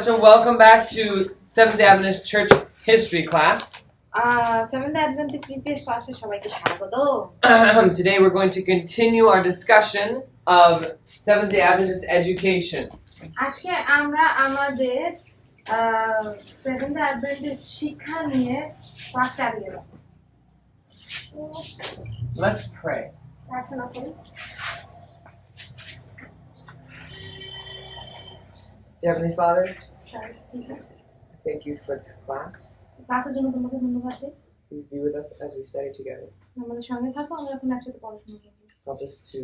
So welcome back to Seventh-day Adventist Church History class. Seventh Adventist English class এ সবাইকে স্বাগত। Today we're going to continue our discussion of Seventh-day Adventist education. আজকে আমরা আমাদের Seventh Adventist শিক্ষা নিয়ে class চালিয়ে যাব। Let's pray. প্রার্থনা করি। Dear Heavenly Father, thank you for this class. ক্লাসের জন্য তোমাকে ধন্যবাদ দেই। Please be with us as we study together. আমাদের সঙ্গে থাকো, আমরা এখন একসাথে পড়াশোনা করব। Help us to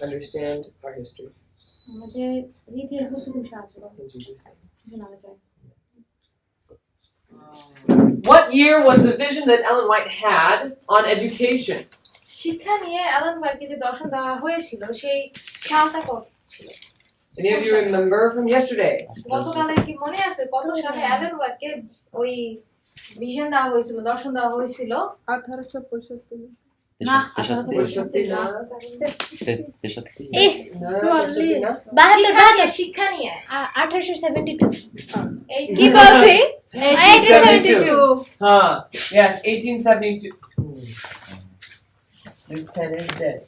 understand our history. আমাদের ইতিহাস বুঝতে তুমি সাহায্য করো। In Jesus' name. জানাতে চাই। What year was the vision that Ellen White had on education? শিক্ষা নিয়ে অ্যালান হোয়াইটকে যে দর্শন দেওয়া হয়েছিল সেই সালটা কত ছিল? Any of you remember from yesterday? গতকালে কি মনে আছে কত সালে অ্যালান হোয়াইটকে ওই ভিশন দেওয়া হয়েছিল, দর্শন দেওয়া হয়েছিল? 1865 না, 1865 শিক্ষা নিয়ে 1872 কি বলছি? 1872. Yes, 1872. This pen is dead.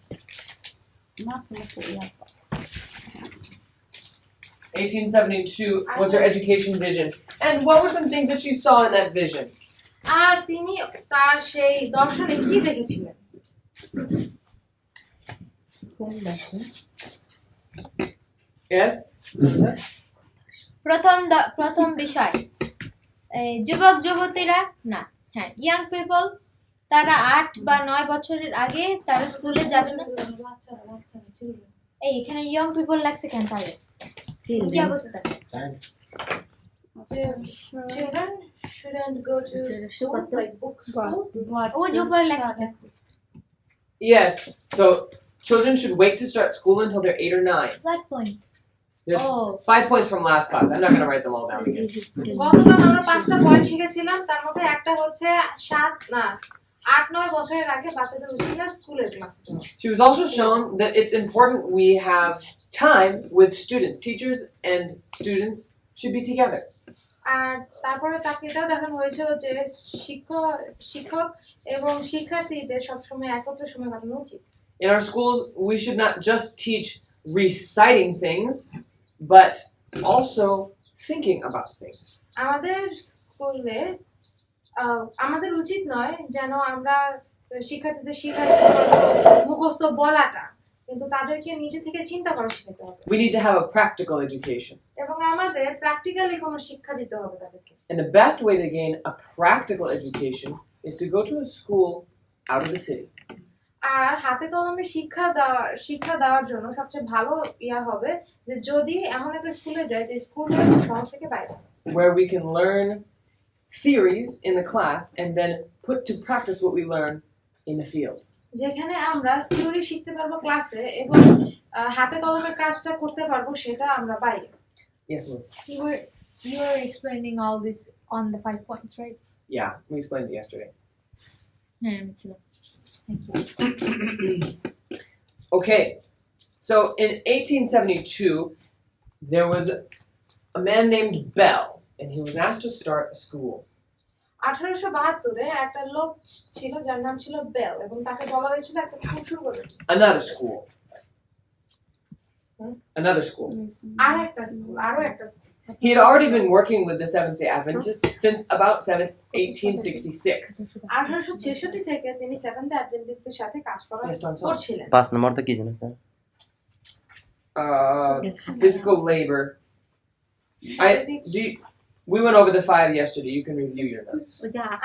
1872 was her education vision. And what were some things that she saw in that vision? আর তিনি তার সেই দর্শনে কি দেখেছিলেন? Yes? প্রথম বিষয় যুবক যুবতীরা না হ্যাঁ ইয়াং পিপল তারা 8 বা 9 বছরের আগে তারা স্কুলে যাবে না। এই এখানে ইয়াং পিপল লাগছে কেন তাহলে কি অবস্থা? Children shouldn't go to school, like book school. ও যে উপরে লেখা থাকে। Yes. So children should wait to start school until they're 8 or 9. What point? There's 5 points from last class. I'm not going to write them all down again. গতকাল আমরা 5টা point শিখেছিলাম, তার মধ্যে একটা হচ্ছে 8-9 বছরের আগে বাচ্চাদের উচিত স্কুলের class. She was also shown that it's important we have time with students. Teachers and students should be together. আর তারপরে তাকে এটাও দেখানো হয়েছিল যে শিক্ষক এবং শিক্ষার্থীদের সবসময় একত্রে সময় কাটানো উচিত। In our schools, we should not just teach reciting things, but also thinking about things. আমাদের স্কুলে আমাদের উচিত নয় যেন আমরা শিক্ষার্থীদের শেখাই মুখস্থ বলাটা, কিন্তু তাদেরকে নিজে থেকে চিন্তা করা শেখাতে হবে। We need to have a practical education. এবং আমাদের প্র্যাকটিক্যালি কোনো শিক্ষা দিতে হবে তাদেরকে। And the best way to gain a practical education is to go to a school out of the city. আর হাতে কলমে শিক্ষা দেওয়ার জন্য সবচেয়ে ভালো হবে যে যদি এমন একটা স্কুলে যায় যে স্কুলটা শহর থেকে বাইরে, where we can learn theories in the class and then put to practice what we learn in the field. যেখানে আমরা থিওরি শিখতে পারবো ক্লাসে এবং হাতে কলমের কাজটা করতে পারবো সেটা আমরা বাইরে। Yes, Liz. You were explaining all this on the 5 points, right? Yeah, we explained it yesterday. Thank you. Okay, so in 1872, there was a man named Bell, and he was asked to start a school. 1872 একটা লোক ছিল যার নাম ছিল bell এবং তাকে বলা হয়েছিল একটা স্কুল শুরু করতে। Another school. Another school. আরো একটা school. He had already been working with the Seventh-day Adventists since about 1866. 1866 থেকে তিনি সেভেন্থ অ্যাডভেন্টিস্টদের সাথে কাজ করছিলেন। 5 নম্বরটা কি জানেন sir? Physical labor. We went over the 5 yesterday. You can review your notes.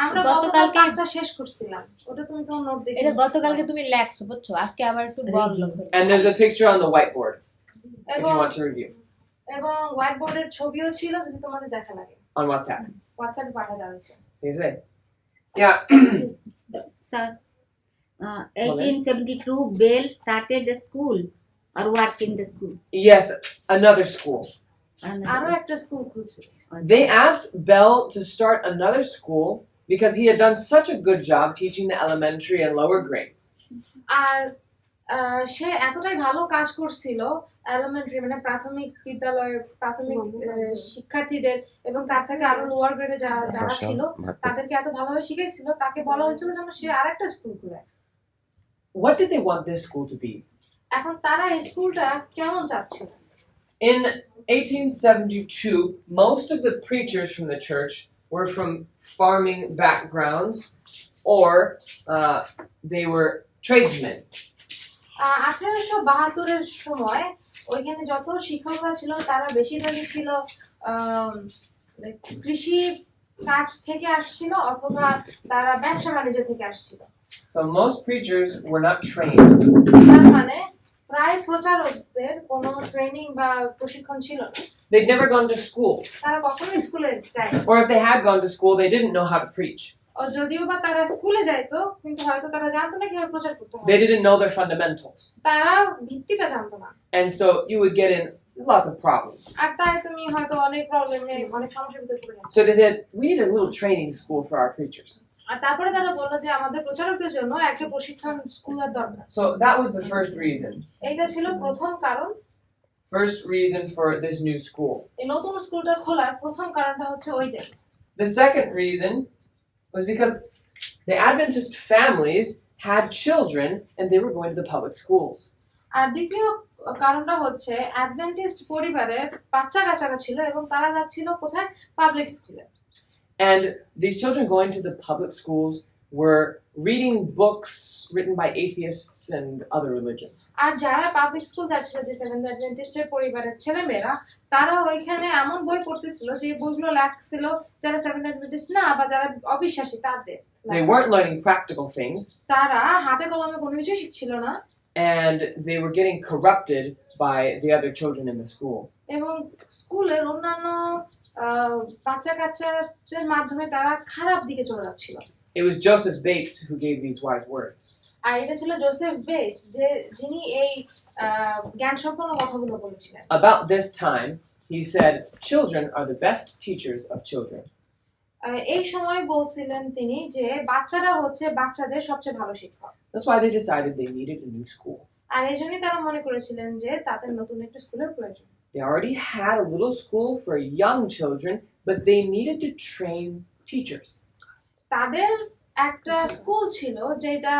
আমরা গতকাল ক্লাসটা শেষ করছিলাম। ওটা তুমি তোমার নোট দেখে এটা গতকালকে তুমি লেখছো বুঝছো, আজকে আবার একটু বললো। And there's a picture on the whiteboard if you want to review. এবং হোয়াইট বোর্ডের ছবিও ছিল যদি তোমাদের দেখা লাগে। On WhatsApp. WhatsApp পাঠিয়ে দাও হয়েছে। Is it? Yeah. Sir, 1872 Bell started the school or worked in the school? Yes, another school. আরো একটা স্কুল খুলছে। They asked Bell to start another school because he had done such a good job teaching the elementary and lower grades. আর সে এতটাই ভালো কাজ করছিল elementary মানে প্রাথমিক বিদ্যালয়ের প্রাথমিক শিক্ষার্থীদের এবং তার থেকে আরো লোয়ার গ্রেডে যারা ছিল তাদেরকে এত ভালোভাবে শিখাইছিল তাকে বলা হয়েছিল যেন সে আরেকটা স্কুল খুলে। What did they want this school to be? এখন তারা এই স্কুলটা কেমন চাচ্ছিল? In 1872, most of the preachers from the church were from farming backgrounds or they were tradesmen. 1872 সময় ওইখানে যত শিক্ষকরা ছিল তারা বেশিরভাগই ছিল কৃষি কাজ থেকে আসছিল অথবা তারা ব্যবসা বাণিজ্য থেকে আসছিল। So most preachers were not trained. তার মানে প্রায় প্রচারকদের কোনো ট্রেনিং বা প্রশিক্ষণ ছিল না। They'd never gone to school. তারা কখনো স্কুলে যায়নি। Or if they had gone to school, they didn't know how to preach. যদিও বা তারা স্কুলে যাইতো কিন্তু হয়তো তারা জানতো না কিভাবে প্রচার করতে হয়। They didn't know their fundamentals. তারা ভিত্তিটা জানতো না। And so you would get in lots of problems. আর তাই তুমি হয়তো অনেক প্রবলেমে অনেক সমস্যার ভিতরে পড়ে যাবে। So they said, we need a little training school for our preachers. আর তারপরে তারা বলল যে আমাদের প্রচারকদের জন্য একটা প্রশিক্ষণ স্কুলের দরকার। So that was the first reason. এইটা ছিল প্রথম কারণ। First reason for this new school. এই নতুন স্কুলটা খোলার প্রথম কারণটা হচ্ছে ওইটাই। The second reason was because the Adventist families had children and they were going to the public schools. আর দ্বিতীয় কারণটা হচ্ছে অ্যাডভেন্টিস্ট পরিবারের বাচ্চা-কাচ্চারা ছিল এবং তারা যাচ্ছিল কোথায়? পাবলিক স্কুলে। And these children going to the public schools were reading books written by atheists and other religions. আর যারা পাবলিক স্কুল যাচ্ছিল যে সেভেন্থ অ্যাডভেন্টিস্টের পরিবারের ছেলেমেয়েরা তারা ওইখানে এমন বই পড়তেছিল যে বইগুলো লেখছিল যারা সেভেন্থ অ্যাডভেন্টিস্ট না বা যারা অবিশ্বাসী তাদের। They weren't learning practical things. তারা হাতে কলমে কোনো কিছুই শিখছিল না। And they were getting corrupted by the other children in the school. এবং স্কুলের অন্যান্য বাচ্চা-কাচ্চাদের মাধ্যমে তারা খারাপ দিকে চলে যাচ্ছিল। It was Joseph Bates who gave these wise words. আর এটা ছিল জোসেফ বেটস যিনি এই জ্ঞানসম্পন্ন কথাগুলো বলেছিলেন। About this time, he said, children are the best teachers of children. এই সময় বলছিলেন তিনি যে বাচ্চারা হচ্ছে বাচ্চাদের সবচেয়ে ভালো শিক্ষক। That's why they decided they needed a new school. আর এইজন্যই তারা মনে করেছিলেন যে তাদের নতুন একটা স্কুলের প্রয়োজন। They already had a little school for young children, but they needed to train teachers. তাদের একটা স্কুল ছিল যেটা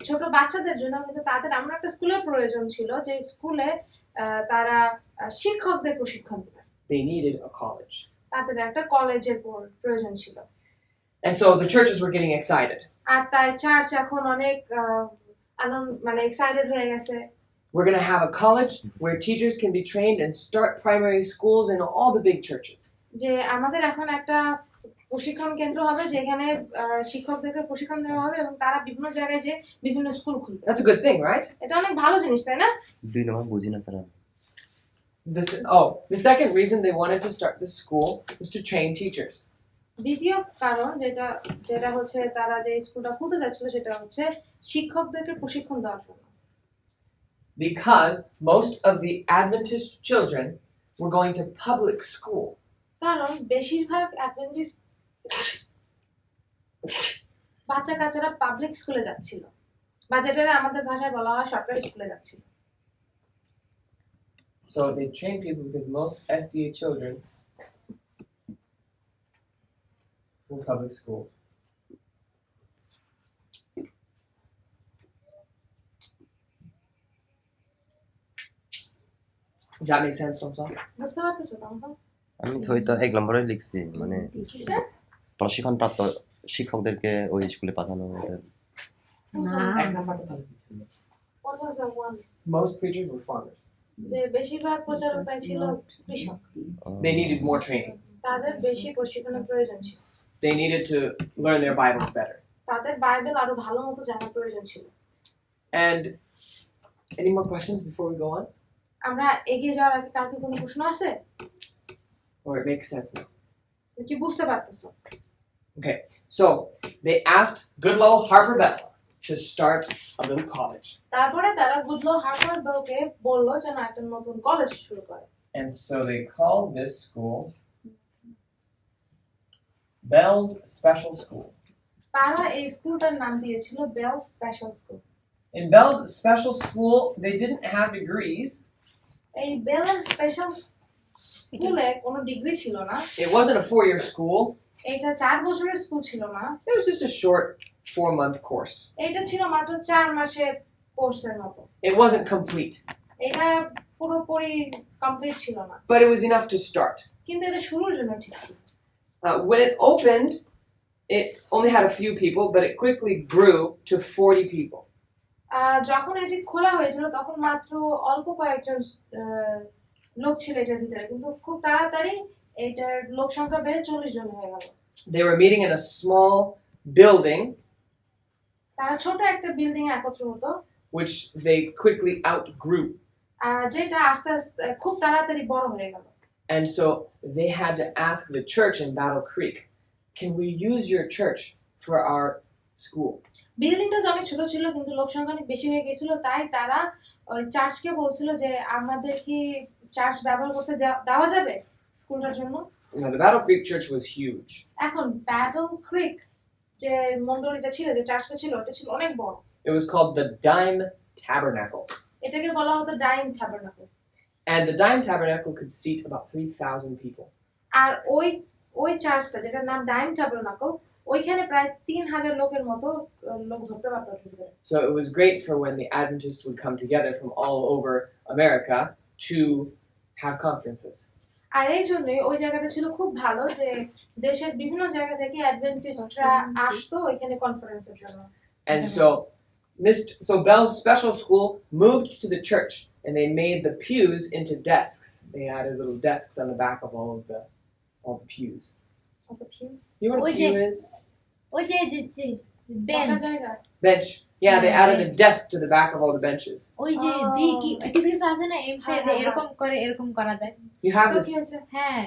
ছোট বাচ্চাদের জন্য কিন্তু তাদের এমন একটা স্কুলের প্রয়োজন ছিল যে স্কুলে তারা শিক্ষকদের প্রশিক্ষণ দিবে। They needed a college. তাদের একটা কলেজের প্রয়োজন ছিল। And so the churches were getting excited. আর তাই চার্চ এখন অনেক মানে এক্সাইটেড হয়ে গেছে। We're going to have a college where teachers can be trained and start primary schools in all the big churches. যে আমাদের এখন একটা প্রশিক্ষণ কেন্দ্র হবে যেখানে শিক্ষকদেরকে প্রশিক্ষণ দেওয়া হবে এবং তারা বিভিন্ন জায়গায় যে বিভিন্ন স্কুল খুলবে। That's a good thing, right? এটা অনেক ভালো জিনিস তাই না? দুই নম্বর বুঝি না sir. The second reason they wanted to start this school was to train teachers. দ্বিতীয় কারণ যেটা হচ্ছে তারা যে স্কুলটা খুলতে যাচ্ছিল সেটা হচ্ছে শিক্ষকদেরকে প্রশিক্ষণ দেওয়ার জন্য। Because most of the Adventist children were going to public school. কারণ বেশিরভাগ অ্যাডভেন্টিস্ট বাচ্চা-কাচ্চারা পাবলিক স্কুলে যাচ্ছিল বা যেটা আমাদের ভাষায় বলা হয় সরকারি স্কুলে যাচ্ছিল। So they trained people because most SDA children were public school. Does that make sense, Tomsa? বুঝতে পারতেছো তোমরা? আমি তো হয়তো এক নম্বরে লিখছি মানে প্রশিক্ষণ প্রাপ্ত শিক্ষকদেরকে ওই স্কুলে পাঠানো। What was the one? Most preachers were farmers. যে বেশিরভাগ প্রচারকরাই ছিল কৃষক। They needed more training. তাদের বেশি প্রশিক্ষণের প্রয়োজন ছিল। They needed to learn their Bibles better. তাদের বাইবেল আরো ভালো মতো জানার প্রয়োজন ছিল। And any more questions before we go on? আমরা এগিয়ে যাওয়ার আগে কার কি কোনো প্রশ্ন আছে? Or it makes sense now? কি বুঝতে পারতেছো? Okay, so they asked Goodlow Harper Bell to start a little college. তারপরে তারা গুডলো হার্পার বেলকে বলল যেন একটা নতুন কলেজ শুরু করে। And so they called this school Bell's Special School. তারা এই স্কুলটার নাম দিয়েছিল Bell's special school. In Bell's Special School, they didn't have degrees. এই বেলার স্পেশাল স্কুলে কোনো ডিগ্রি ছিল না। It wasn't a 4-year school. এটা 4 বছরের স্কুল ছিল না। It was just a short 4-month course. এটা ছিল মাত্র 4 মাসের কোর্সের মতো। It wasn't complete, এটা পুরোপুরি কমপ্লিট ছিল না, but it was enough to start. কিন্তু এটা শুরুর জন্য ঠিক ছিল। When it opened, it only had a few people, but it quickly grew to 40 people. যখন এটি খোলা হয়েছিল তখন মাত্র অল্প কয়েকজন লোক ছিল এটার ভিতরে, কিন্তু খুব তাড়াতাড়ি এটার লোক সংখ্যা বেড়ে 40 জন হয়ে গেল। They were meeting in a small building, তারা ছোট একটা বিল্ডিং এ একত্র হতো, which they quickly outgrew. যেটা আস্তে আস্তে খুব তাড়াতাড়ি বড় হয়ে গেল। And so they had to ask the church in Battle Creek, can we use your church for our school? বিল্ডিংটা অনেক ছোট ছিল কিন্তু লোক সংখ্যা অনেক বেশি হয়ে গেছিল, তাই তারা ওই চার্চকে বলছিল যে আমাদের কি চার্চ ব্যবহার করতে দেওয়া যাবে স্কুলটার জন্য। Now the Battle Creek church was huge. এখন ব্যাটল ক্রিক যে মন্ডলীটা ছিল, যে চার্চটা ছিল, ওটা ছিল অনেক বড়। It was called the Dime Tabernacle. এটাকে বলা হতো Dime Tabernacle. And the Dime Tabernacle could seat about 3,000 people. আর ওই চার্চটা যেটার নাম ডাইম ট্যাবারনাকল, ওইখানে প্রায় 3000 লোকের মতো লোক ধরতে পারতো ভিতরে। So it was great for when the Adventists would come together from all over America to have conferences. আর এই জন্যই ওই জায়গাটা ছিল খুব ভালো যে দেশের বিভিন্ন জায়গা থেকে অ্যাডভেন্টিস্টরা আসতো ওইখানে কনফারেন্সের জন্য। And so Bell's special school moved to the church, and they made the pews into desks. They added little desks on the back of all the pews. You know what a pew is? ওই যে bench, Bench. Yeah, they added a desk to the back of all the benches. ওই যে কি কিছু কিছু আছে না এমসে যে এরকম করা যায়। You have তো this. কি হয়েছে? হ্যাঁ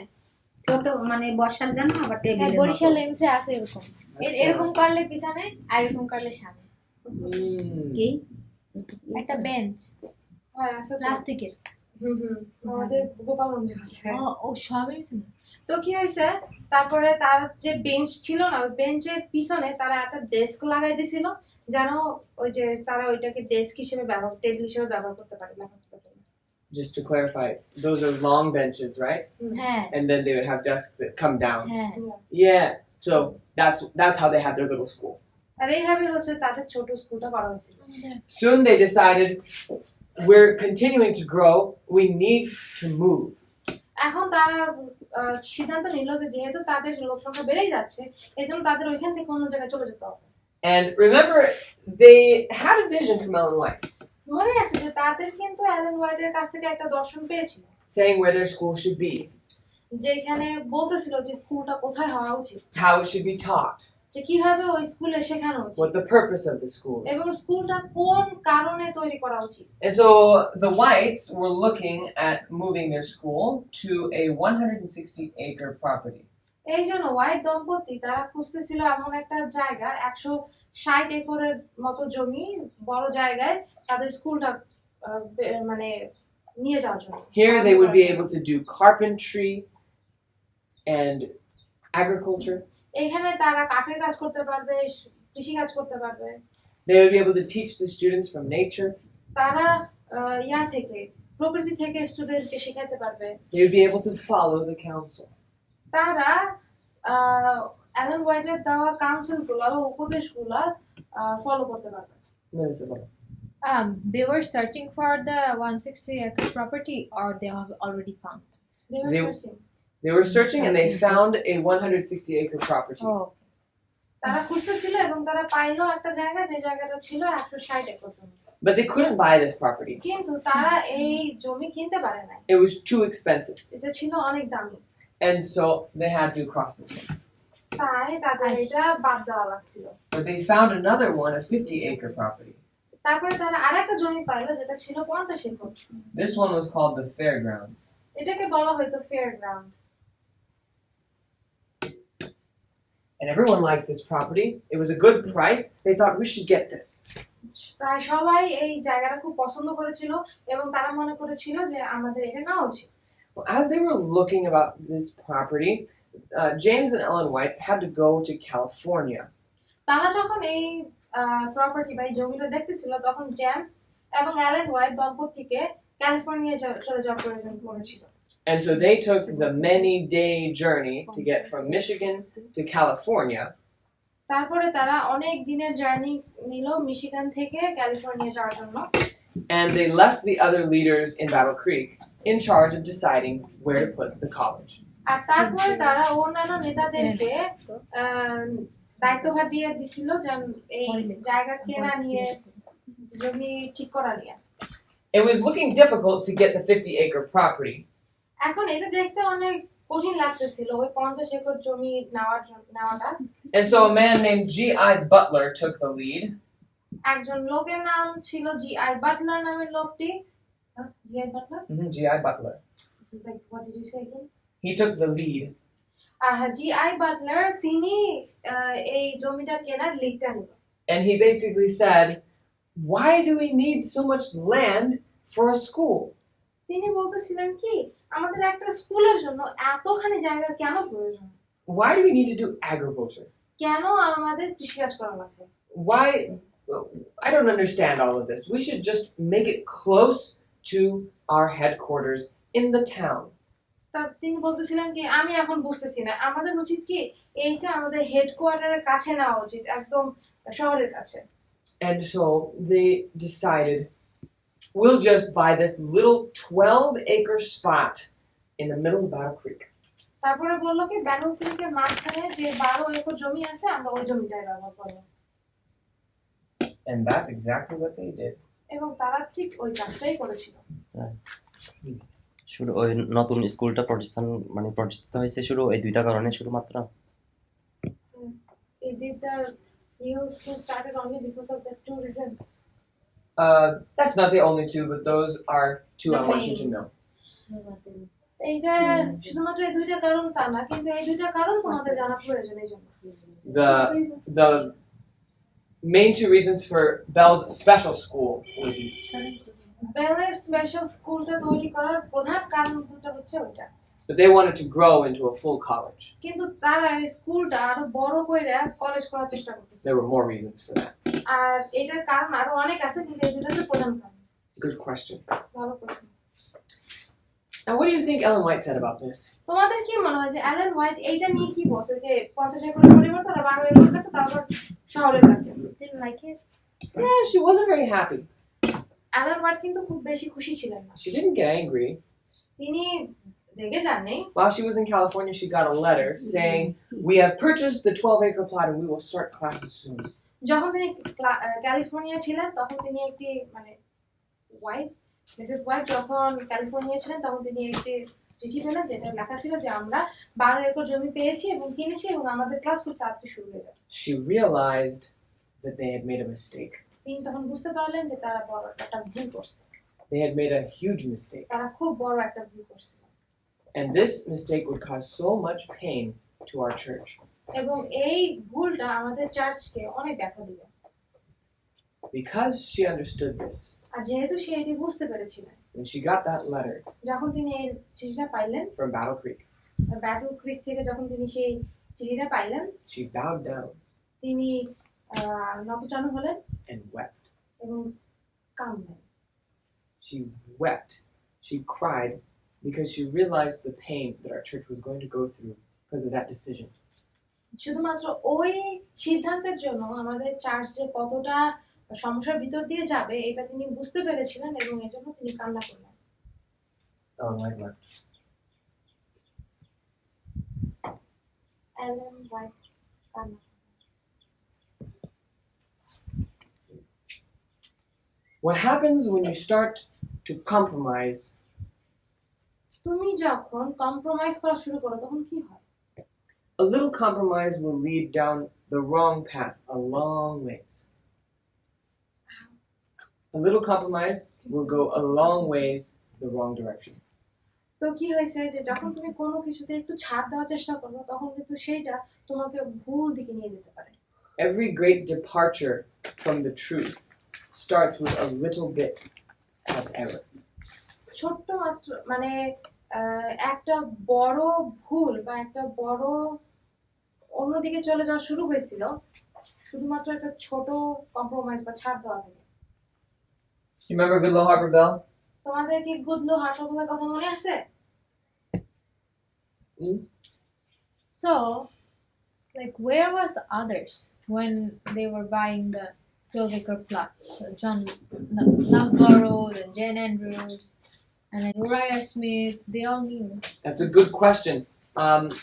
ছোট মানে বসার জন্য আবার হ্যাঁ, টেবিল বরিশাল এমসে আছে এরকম, এরকম করলে পিছনে আর এরকম করলে সামনে কি একটা বেঞ্চ হ্যাঁ আছে তো। প্লাস্টিকের। আমাদের গোপালগঞ্জে আছে। ও সব এমসে না। তো কি হয়েছে, তারপরে তার যে বেঞ্চ ছিল না, ওই বেঞ্চের পিছনে তারা একটা ডেস্ক লাগাই দিয়েছিল, যেন ওই যে তারা ওইটাকে ডেস্ক হিসেবে ব্যবহার, টেবিল হিসেবে ব্যবহার করতে পারে। Just to clarify, those are long benches, right? হ্যাঁ And then they would have desks that come down. হ্যাঁ Yeah. So that's how they had their little school. আর এইভাবে হচ্ছে তাদের ছোট স্কুলটা করা হয়েছিল। Soon they decided, we're continuing to grow, we need to move. এখন তারা সিদ্ধান্ত নিল যে যেহেতু তাদের লোক সংখ্যা বেড়েই যাচ্ছে, এজন্য তাদের ওইখান থেকে অন্য জায়গায় চলে যেতে হবে। And remember, they had a vision from Ellen White, মনে আছে যে তাদের কিন্তু অ্যালেন হোয়াইটের কাছ থেকে একটা দর্শন পেয়েছিল, saying where their school should be, যেখানে বলতেছিল যে স্কুলটা কোথায় হওয়া উচিত, how it should be taught, যে কিভাবে ওই স্কুলে শেখানো উচিত, what the purpose of the school এবং is. স্কুলটা কোন কারণে তৈরি করা উচিত। And so the Whites were looking at moving their school to a 160-acre property. এই জন্য হোয়াইট দম্পতি তারা খুঁজতেছিল এমন একটা জায়গা, 160 একরের মতো জমি, বড় জায়গায় তাদের স্কুলটা মানে নিয়ে যাওয়ার জন্য। Here they would be able to do carpentry and agriculture. এখানে তারা কাঠের কাজ করতে পারবে, কৃষি কাজ করতে পারবে। They would be able to teach the students from nature. তারা থেকে প্রকৃতি থেকে স্টুডেন্টকে শেখাতে পারবে। They would be able to follow the counsel. তারা অ্যালেন হোয়াইটের দেওয়া কাউন্সিলগুলো বা উপদেশগুলো ফলো করতে পারবে। They were searching for the 160-acre property, or they have already found. They were searching and they found a 160-acre property. Oh, তারা খুঁজতেছিল এবং তারা পাইলো একটা জায়গা, যে জায়গাটা ছিল 160 একর জমি। But they couldn't buy this property. কিন্তু তারা এই জমি কিনতে পারে না, It was too expensive. এটা ছিল অনেক দামি, And so they had to cross this one. তাই তাদের এটা বাদ দেওয়া লাগছিল। But they found another one, a 50-acre property. তারপরে তারা আরেকটা জমি পাইলো যেটা ছিল 50 acre. This one was called the Fairgrounds. এটাকে বলা হয়তো fair ground. And everyone liked this property. It was a good price. They thought we should get this. প্রায় সবাই এই জায়গাটা খুব পছন্দ করেছিল এবং তারা মনে করেছিল যে আমাদের এটা নেওয়া উচিত। Well, as they were looking about this property, James and Ellen White had to go to California. তারা যখন এই প্রপার্টি বা এই জমিটা দেখতেছিল, তখন জেমস এবং অ্যালেন হোয়াইট দম্পতিকে ক্যালিফোর্নিয়া চলে যাওয়ার প্রয়োজন পড়েছিল। And so they took the many-day journey to get from Michigan to California. তারপরে তারা অনেক দিনের জার্নি নিল মিশিগান থেকে ক্যালিফোর্নিয়া যাওয়ার জন্য। And they left the other leaders in Battle Creek in charge of deciding where to put the college. আর তারপরে তারা অন্যান্য নেতাদেরকে দায়িত্বভার দিয়ে দিছিল যে এই জায়গা কেনা নিয়ে জমি ঠিক করা নিয়ে। It was looking difficult to get the 50-acre property. এখন এটা দেখতে অনেক কঠিন লাগতেছিল ওই 50 একর জমি নেওয়াটা। And so a man named G.I. Butler took the lead. একজন লোকের নাম ছিল জি.আই. বাটলার নামের লোকটি। G I. Butler? G.I. Butler. Like, what did you say again? He took the lead. G I. Butler তিনি এই জমিটা কেনার লিডটা নিল। And he basically said, why do we need so much land for a school? তিনি বলতেছিলেন কি আমাদের একটা স্কুলের জন্য এতখানি জায়গা কেন প্রয়োজন? Why do we need to do agriculture? কেন আমাদের কৃষিকাজ করা লাগবে? Why? I don't understand all of this. We should just make it close to our headquarters in the town. তিনি বলতেছিলেন কি আমি এখন বুঝতেছি না আমাদের উচিত কি এইটা আমাদের হেডকোয়ার্টারের কাছে নেওয়া উচিত একদম শহরের কাছে। And so they decided, we'll just buy this little 12-acre spot in the middle of Battle Creek. তারপরে বললো কি ব্যাটল ক্রিকের মাঝখানে যে 12 একর জমি আছে আমরা ওই জমিটাই ব্যবহার করব। And that's exactly what they did. এবং তারা ঠিক ওই কাজটাই করেছিল। শুধু ওই নতুন স্কুলটা প্রতিষ্ঠিত হয়েছে শুধু এই দুইটা কারণে শুধুমাত্র? Did the new school started only because of the two reasons? That's not the only two, but those are two I want you to know. এইটা শুধুমাত্র এই দুইটা কারণ তা না কিন্তু এই দুইটা কারণ তোমাদের জানা প্রয়োজন এই জন্য। The main two reasons for Bell's special school were these. বেলের স্পেশাল স্কুলটা তৈরি করার প্রধান কারণটা হচ্ছে ওইটা। But they wanted to grow into a full college. কিন্তু তারা এই স্কুলটা আরো বড় কইরা কলেজ করার চেষ্টা করতেছে। There were more reasons for that. আর এটার কারণ আরো অনেক আছে কিন্তু এই দুটো হচ্ছে প্রধান কারণ। Good question. ভালো প্রশ্ন। Now, what do you think Ellen White said about this? তোমাদের কি মনে হয় যে অ্যালেন হোয়াইট এইটা নিয়ে কি বলছে যে 50 একরের পরিবর্তে ওরা 12 একর কাছে তারপর শহরের কাছে? Didn't like it. Yeah, she wasn't very happy. Ellen White কিন্তু খুব বেশি খুশি ছিলেন না। She didn't get angry. তিনি রেগে যাননি। While she was in California, she got a letter saying, "We have purchased the 12-acre plot and we will start classes soon." যখন তিনি ক্যালিফোর্নিয়া ছিলেন তখন তিনি একটি মিসেস হোয়াইট যখন ক্যালিফোর্নিয়া ছিলেন তখন তিনি একটি চিঠি পেলেন যেটা লেখা ছিল যে আমরা 12 একর জমি পেয়েছি এবং কিনেছি এবং আমাদের ক্লাস খুব তাড়াতাড়ি শুরু হয়ে যাবে। She realized that they had made a mistake. তিনি তখন বুঝতে পারলেন যে তারা বড় একটা ভুল করছে। They had made a huge mistake. তারা খুব বড় একটা ভুল করছে। And this mistake would cause so much pain to our church. এবং এই ভুলটা আমাদের চার্চকে অনেক ব্যথা দিবে। Because she understood this, আর যেহেতু সে এটি বুঝতে পেরেছিলেন, when she got that letter যখন তিনি এই চিঠিটা পাইলেন from Battle Creek, ব্যাটল ক্রিক থেকে যখন তিনি সেই চিঠিটা পাইলেন, she bowed down তিনি নতজানু হলেন and wept. এবং কাঁদলেন। She wept. She cried because she realized the pain that our church was going to go through because of that decision. শুধুমাত্র ওই সিদ্ধান্তের জন্য আমাদের চার্চ যে কতটা সমস্যার ভিতর দিয়ে যাবে এটা তিনি বুঝতে পেরেছিলেন এবং এজন্য তিনি কান্না করলেন। Ellen White wept. Ellen White কান্না। What happens when you start to compromise? তুমি যখন কম্প্রোমাইজ করা শুরু করো তখন কি হয়? A little compromise will lead down the wrong path a long ways. A little compromise will go a long ways the wrong direction. তো কি হয়েছে যে যখন তুমি কোনো কিছুতে একটু ছাড় দেওয়ার চেষ্টা করো তখন কিন্তু সেইটা তোমাকে ভুল দিকে নিয়ে যেতে পারে। Every great departure from the truth starts with a little bit of error. ছোট্ট মাত্র একটা বড় ভুল বা একটা বড় অন্যদিকে চলে যাওয়া শুরু হয়েছিল শুধুমাত্র একটা ছোট কম্প্রোমাইজ বা ছাড় দেওয়া থেকে। You remember Goodlow Harper Bell? তোমাদের কি গুদলো হাসপাতালের কথা মনে আছে? So, like, where was others when they were buying the Trollvicker plot? So John Loughborough, and Jane Andrews, and then Uriah Smith, they all knew. That's a good question.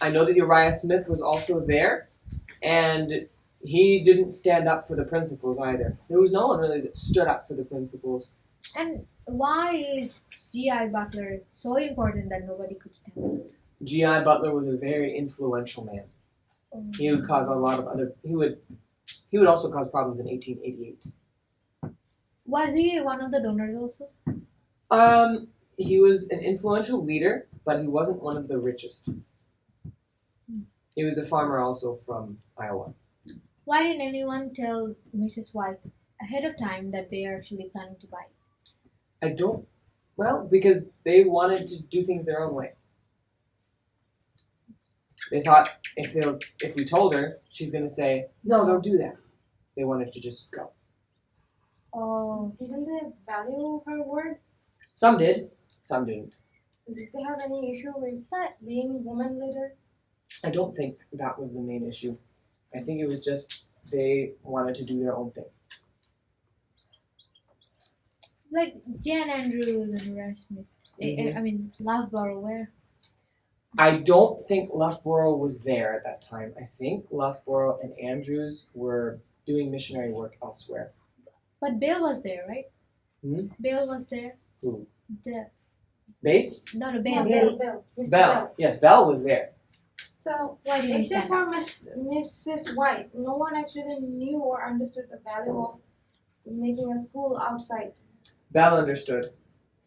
I know that Uriah Smith was also there, and he didn't stand up for the principals either. There was no one really that stood up for the principals. And why is G.I. Butler so important that nobody could stand up? G.I. Butler was a very influential man. He would cause a lot of other. He would also cause problems in 1888. Was he one of the donors also? He was an influential leader, but he wasn't one of the richest. He was a farmer also from Iowa. Why didn't anyone tell Mrs. White ahead of time that they are actually planning to buy? I don't. Well, because they wanted to do things their own way. They thought if we told her, she's going to say, no, don't do that. They wanted to just go. Oh, Didn't they value her word? Some did, some didn't. Did they have any issue with that being woman leader? I don't think that was the main issue. I think it was just they wanted to do their own thing. like Jane Andrews and Uriah Smith. I mean, Loughborough, where? I don't think Loughborough was there at that time. I think Loughborough and Andrews were doing missionary work elsewhere. But Bill was there, right? Hmm? Bill was there. Who? The Bates? no, Bill. Bell. Mr. Bell. Bell. Yes, Bell was there. So, Why didn't he except stand for up? Mrs. White, no one actually knew or understood the value of making a school outside. Bell understood.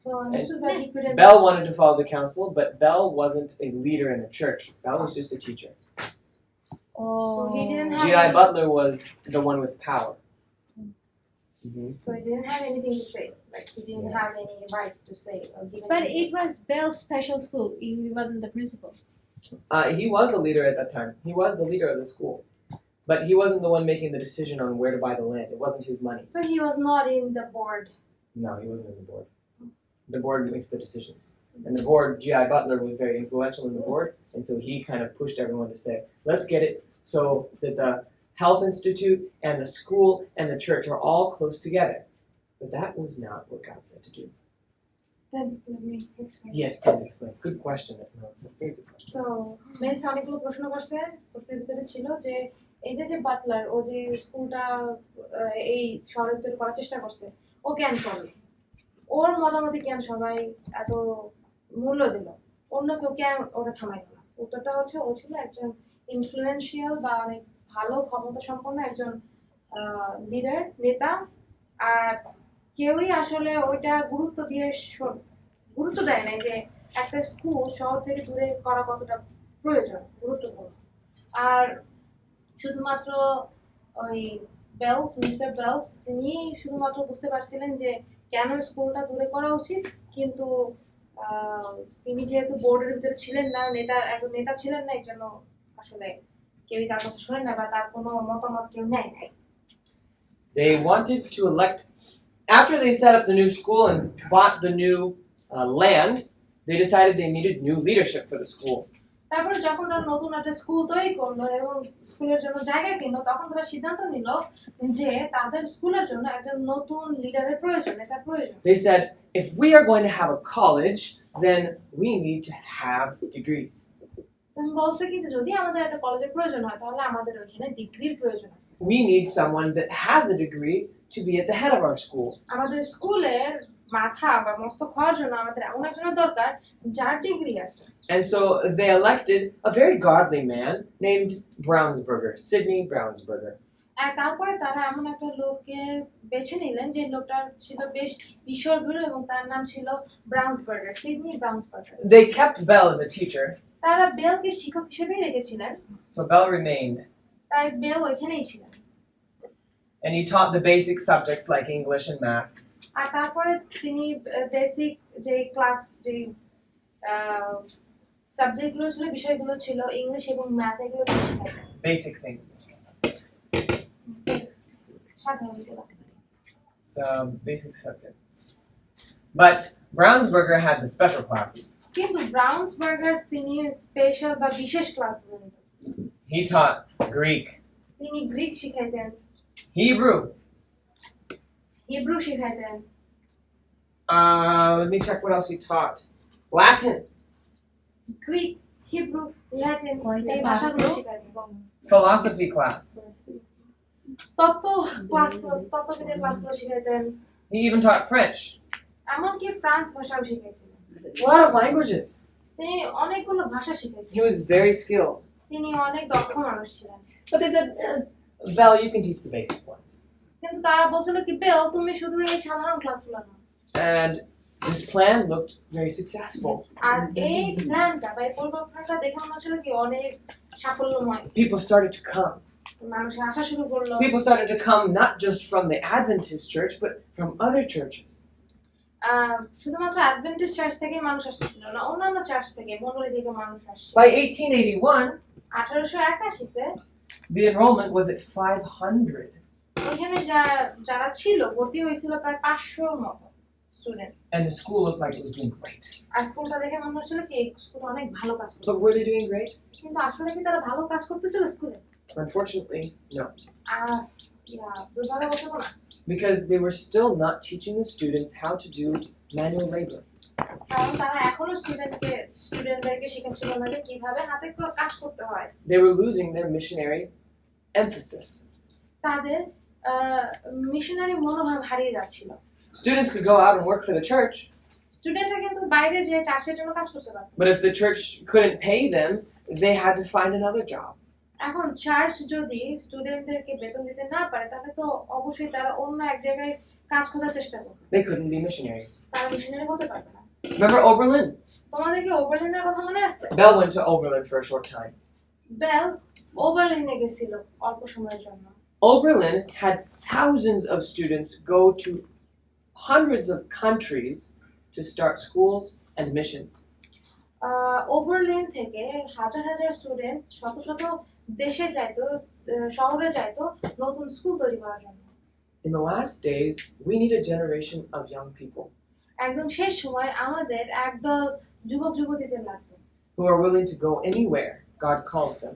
Well, understood that he couldn't. Bell wanted to follow the council, but Bell wasn't a leader in the church. Bell was just a teacher. Oh, So he didn't have. G.I. Butler was the one with power. Mm-hmm. So he didn't have anything to say. Like he didn't have any right to say or give. But anything. it was Bill's special school. He wasn't the principal. He was the leader at that time. He was the leader of the school. But he wasn't the one making the decision on where to buy the land. It wasn't his money. So he was not in the board. No, he wasn't in the board. The board makes the decisions. And the board, G.I. Butler was very influential in the board, and so he kind of pushed everyone to say, let's get it so that the Health Institute and the school and the church are all close together. But that was not what God said to do. Then let me explain. Yes, please explain. Good question. No, it's a very good question. তো men's অনেকগুলো প্রশ্ন করছে প্রশ্নের ভিতরে ছিল যে এই যে বাটলার ও যে স্কুলটা এই শহরে তৈরি করার চেষ্টা করছে ও কেন করলো ওর মতামতে কেন সবাই এত মূল্য দিল অন্য কেউ কেন ওটা থামাইল না উত্তরটা হচ্ছে ও ছিল একজন ইনফ্লুয়েন্সিয়াল বা অনেক ভালো ক্ষমতা সম্পন্ন একজন লিডার নেতা আর কেউই আসলে ওইটা গুরুত্ব দেয় না যে একটা স্কুল শহর থেকে দূরে করা কতটা প্রয়োজন গুরুত্বপূর্ণ আর শুধুমাত্র ওই মিস্টার বেলস তিনি শুধুমাত্র বুঝতে পারছিলেন যে কেন স্কুলটা দূরে করা উচিত কিন্তু তিনি যেহেতু বোর্ডের ভিতরে ছিলেন না একজন নেতা ছিলেন না এই জন্য আসলে কেউই তার কথা শোনে না বা তার কোনো মতামত কেউ নেয় নাই They wanted to elect, after they set up the new school and bought the new land, they decided they needed new leadership for the school. তারপরে যখন তারা নতুন একটা স্কুল তৈরি করলো এবং স্কুলের জন্য জায়গা কিনলো তখন তারা সিদ্ধান্ত নিল যে তাদের স্কুলের জন্য একজন নতুন লিডারের প্রয়োজন নেতার প্রয়োজন They said, if we are going to have a college, then we need to have degrees. আমি বলছে কি যে যদি আমাদের একটা কলেজের প্রয়োজন হয় তাহলে আমাদের ওইখানে ডিগ্রির প্রয়োজন আছে We need someone that has a degree to be at the head of our school. আমাদের স্কুলের মাথা বা মস্তক হওয়ার জন্য আমাদের এমন একজনের দরকার যার ডিগ্রি আছে And so they elected a very godly man named Brownsburger, Sidney Brownsburger. আর তারপরে তারা এমন একটা লোককে বেছে নিলেন যে লোকটা ছিল বেশ ঈশ্বরভীরু এবং তার নাম ছিল ব্রাউন্সবার্গার Sydney ব্রাউন্সবার্গার They kept Bell as a teacher, তারা বেলকে শিক্ষক হিসেবেই রেখেছিলেন so Bell remained. তাই বেল ওইখানেই ছিলেন And he taught the basic subjects like English and math. আর তারপরে তিনি বেসিক যে ক্লাস যে সাবজেক্টগুলো ছিল বিষয়গুলো ছিল ইংলিশ এবং ম্যাথ এগুলো শেখাতেন Basic things. সাধারণত Some basic subjects. But Brownsburger had the special classes. কিন্তু ব্রাউন্সবার্গার তিনি স্পেশাল বা বিশেষ ক্লাসগুলো নিতেন। He taught Greek, তিনি গ্রিক শিখাইতেন, Hebrew. হিব্রু শিখাইতেন, Let me check what else he taught. Latin, Greek, Hebrew, Latin কয়টা এই ভাষাগুলো ভাষা? শিখাইতেন। philosophy class. তত্ত্ববিদের ক্লাসগুলো শিখাইতেন, He even taught French. এমনকি ফ্রান্স ভাষাও শিখাইছিলেন। A lot of languages. তিনি অনেকগুলো ভাষা He শিখাইছিলেন। was very skilled. তিনি অনেক দক্ষ মানুষ ছিলেন। But they said, Val, you can teach the basic ones. কিন্তু তারা বলছিল কি বেল তুমি শুধু এই সাধারণ ক্লাসগুলো নাও। And this plan looked very successful. আর এই প্ল্যানটা বা এই পরিকল্পনাটা দেখে মনে হচ্ছিল কি অনেক সাফল্যময়। People started to come. মানুষ আসা শুরু করলো। People started to come not just from the Adventist church, but from other churches. শুধুমাত্র অ্যাডভেন্টিস্ট চার্চ থেকে মানুষ আসছিল না, অন্যান্য চার্চ থেকে মণ্ডলী থেকে মানুষ আসছে। By 1881, 1881-তে the enrollment was at 500. ওখানে যারা ছিল ভর্তি হয়েছিল প্রায় 500 মতো student. And the school looked like it was doing great. আর স্কুলটা দেখে মনে হচ্ছিল কি এই স্কুল অনেক ভালো কাজ করছে। But were they doing great? কিন্তু আসলে কি তারা ভালো কাজ করতেছিল স্কুলে? Unfortunately, no. দুর্ভাগ্যবশত না। Because they were still not teaching the students how to do manual labor. কারণ তারা এখনো স্টুডেন্টদেরকে শেখাচ্ছিল না যে কিভাবে হাতে কাজ করতে হয়। They were losing their missionary emphasis. তাদের মিশনারি মনোভাব হারিয়ে যাচ্ছিল। Students could go out and work for the church, স্টুডেন্টরা কিন্তু বাইরে যে চার্চের জন্য কাজ করতে পারত। but if the church couldn't pay them, they had to find another job. এখন চার্চ যদি স্টুডেন্টদেরকে বেতন দিতে না পারে তাহলে তো অবশ্যই তারা অন্য এক জায়গায় কাজ খোঁজার চেষ্টা করবে। They couldn't be missionaries. তারা মিশনারি হতে পারবে না। Remember Oberlin? তোমাদের কি ওভারলিনের কথা মনে আছে? Bell went to Oberlin for a short time. Bell ওভারলিনে গেছিল অল্প সময়ের জন্য। Oberlin had thousands of students go to hundreds of countries to start schools and missions. ওভারলিন থেকে হাজার হাজার স্টুডেন্ট শত শত দেশে যাইতো, শহরে যাইতো নতুন স্কুল তৈরি করার জন্য। In the last days, we need a generation of young people একদম শেষ সময় আমাদের একদল যুবক যুবতীদের লাগবে who are willing to go anywhere God calls them,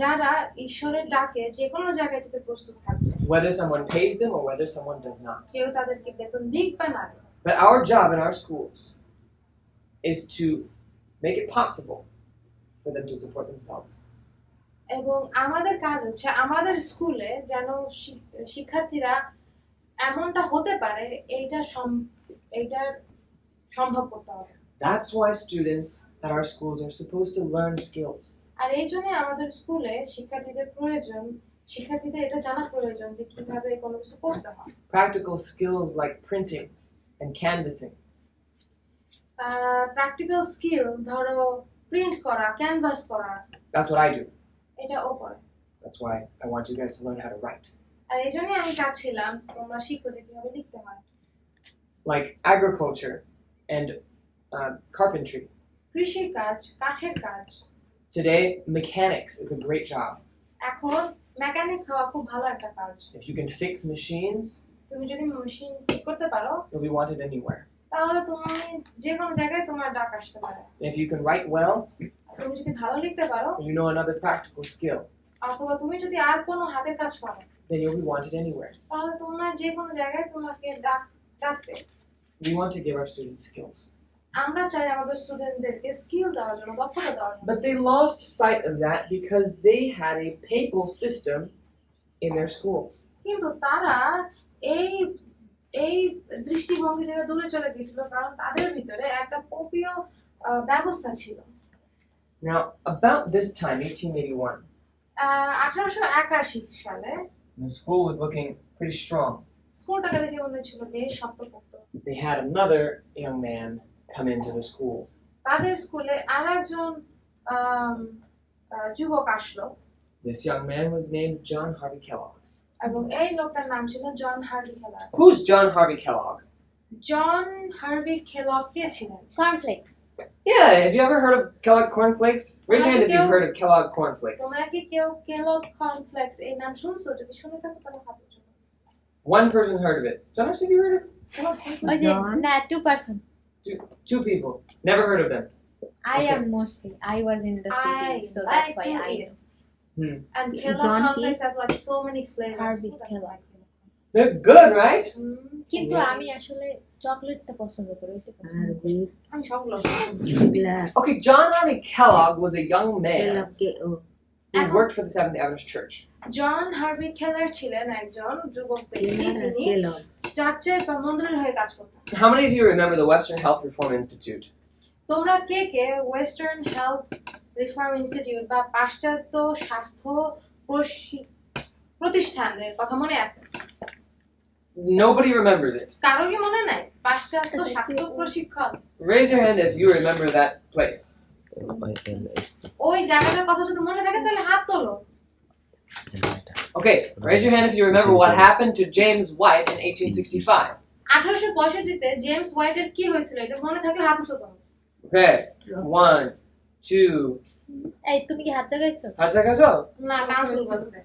যারা ঈশ্বরের ডাকে যে কোনো জায়গায় যেতে প্রস্তুত থাকবে, whether someone pays them or whether someone does not. কেউ তাদেরকে বেতন দিক বা না দিক। But our job in our schools is to make it possible for them to support themselves. এবং আমাদের কাজ হচ্ছে আমাদের স্কুলে যেন শিক্ষার্থীরা এমনটা হতে পারে এইটা সম্ভব করতে হবে। That's why students at our schools are supposed to learn skills. আর এই জন্য আমাদের স্কুলে শিক্ষার্থীদের এটা জানা প্রয়োজন যে কিভাবে কোনো কিছু করতে হয়। Practical skills like printing and canvassing. Practical skill ধরো প্রিন্ট করা, ক্যানভাস করা। That's what I do. এটা ও করে। That's why I want you guys to learn how to write. আর এই জন্যই আমি চাচ্ছিলাম তোমরা শিখো যে কিভাবে লিখতে হয়। Like agriculture and carpentry. কৃষি কাজ, কাঠের কাজ। Today, mechanics is a great job. এখন মেকানিক হওয়া খুব ভালো একটা কাজ। If you can fix machines, তুমি যদি মেশিন ঠিক করতে পারো you'll be wanted anywhere. তাহলে তুমি যে কোনো জায়গায় তোমার ডাক আসতে পারে। And if you can write well, তুমি যদি ভালো লিখতে পারো, you know another practical skill, অথবা তুমি যদি আর কোনো হাতের কাজ পারো, then you'll be wanted anywhere. তাহলে তোমরা যে কোনো জায়গায় তোমাকে ডাকবে। We want to give our students skills. আমরা চাই আমাদের স্টুডেন্টদেরকে স্কিল দেওয়ার জন্য, দক্ষতা দেওয়ার জন্য। But they lost sight of that because they had a papal system in their school. কিন্তু তারা এই দৃষ্টিভঙ্গি থেকে দূরে চলে গিয়েছিল কারণ তাদের ভিতরে একটা পোপীয় ব্যবস্থা ছিল। Now, about this time, 1881, 1881 সালে the school was looking pretty strong. স্কুলটাকে দেখে মনে হচ্ছিল বেশ শক্তপোক্ত। They had another young man come into the school. তাদের স্কুলে আরেকজন যুবক আসলো। This young man was named John Harvey Kellogg. এবং এই লোকটার নাম ছিল John Harvey Kellogg. Who's John Harvey Kellogg? John Harvey Kellogg কে ছিলেন? Cornflakes. Yeah, have you ever heard of Kellogg cornflakes? Raise your hand if you've heard of Kellogg cornflakes. তোমরা কি কেউ কেলগ কর্নফ্লেক্স এই নাম শুনছো? যদি শুনে থাকো তাহলে হাত উঠাও। One person heard of it. Jonas, have you heard of Kellogg cornflakes? ওই যে না 2%। Two people. Never heard of them. I Okay. am mostly. I was in the I city, so like that's why to I eat. know. And Kellogg John cornflakes has like so many flavors. Harvey Who doesn't Kellogg. like Kellogg? They're good, right? কিন্তু Yeah. আমি আসলে চকলেটটা পছন্দ করি ওইটা পছন্দ আর করি। আমি সবগুলো এগুলা Okay, John Harvey Kellogg was a young man কেলগকে ও who worked for the Seventh Adventist Church. John Harvey কেলার ছিলেন একজন যুবক ব্যক্তি যিনি কেলগ চার্চের বা মন্দিরের হয়ে কাজ করতেন। How many of you remember the Western Health Reform Institute? তোমরা কে কে ওয়েস্টার্ন হেলথ রিফর্ম ইনস্টিটিউট বা পাশ্চাত্য স্বাস্থ্য প্রতিষ্ঠানের কথা মনে আছে? Nobody remembers it. কারো কি মনে নাই পাশ্চাত্য স্বাস্থ্য প্রশিক্ষণ? Raise your hand if you remember that place. ওই জায়গাটার কথা যদি মনে থাকে তাহলে হাত তোলো। Okay, raise your hand if you remember what happened to James White in 1865. 1865 James হোয়াইটের কি হয়েছিল এটা মনে থাকলে হাত উঁচু করো। Okay, 1, 2. এই তুমি কি হাত জাগাইছো? Hatsakaso? না কাউন্সিল বলছে।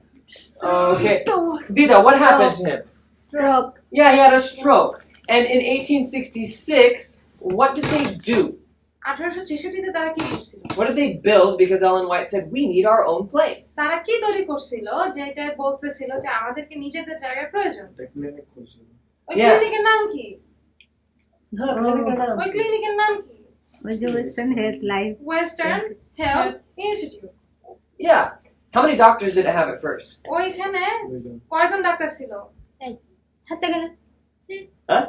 Okay. Dida, what happened to him? Stroke Yeah, he had a stroke. And in 1866, what did they do? 1866 তারা কি করছিল? What did they build? Because Ellen White said, we need our own place. তারা কি তৈরি করছিল যেটা বলতেছিল যে আমাদেরকে নিজেদের জায়গার প্রয়োজন? ওই Yeah. ক্লিনিকের নাম কি? ওই ক্লিনিকের নাম কি? ওই যে western health life western health institute. Yeah. How many doctors did it have at first? ওইখানে কয়জন ডাক্তার ছিল? হাত জাগালে Huh?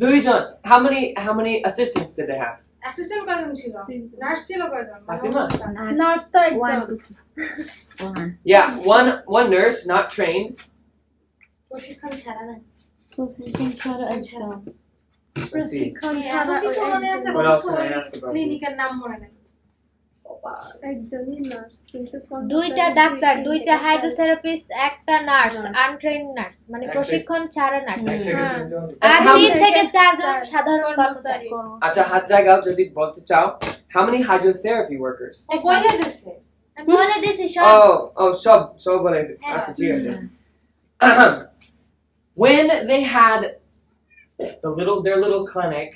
Duijon. How many assistants did they have? Assistant কয়জন ছিল? নার্স ছিল কয়জন? Fatima? নার্স তো ওয়ান একজন one Yeah, one nurse, not trained. প্রশিক্ষণ ছাড়া না। Let's see. এত কিছু মনে আছে What else বলছো can I ওই ask about? ক্লিনিকের নাম মনে নেই। দুইটা ডাক্তার, দুইটা হাইড্রোথেরাপিস্ট, একটা নার্স, আনট্রেন্ড নার্স, মানে প্রশিক্ষণ ছাড়া নার্স। আর How 3 থেকে 4 জন সাধারণ কর্মচারী। আচ্ছা হাত জায়গাও যদি বলতে চাও, how many hydrotherapy workers? ও বলে দিছে। আমি বলে দিছি সব। সব বলে আচ্ছা ঠিক আছে। When they had their little clinic,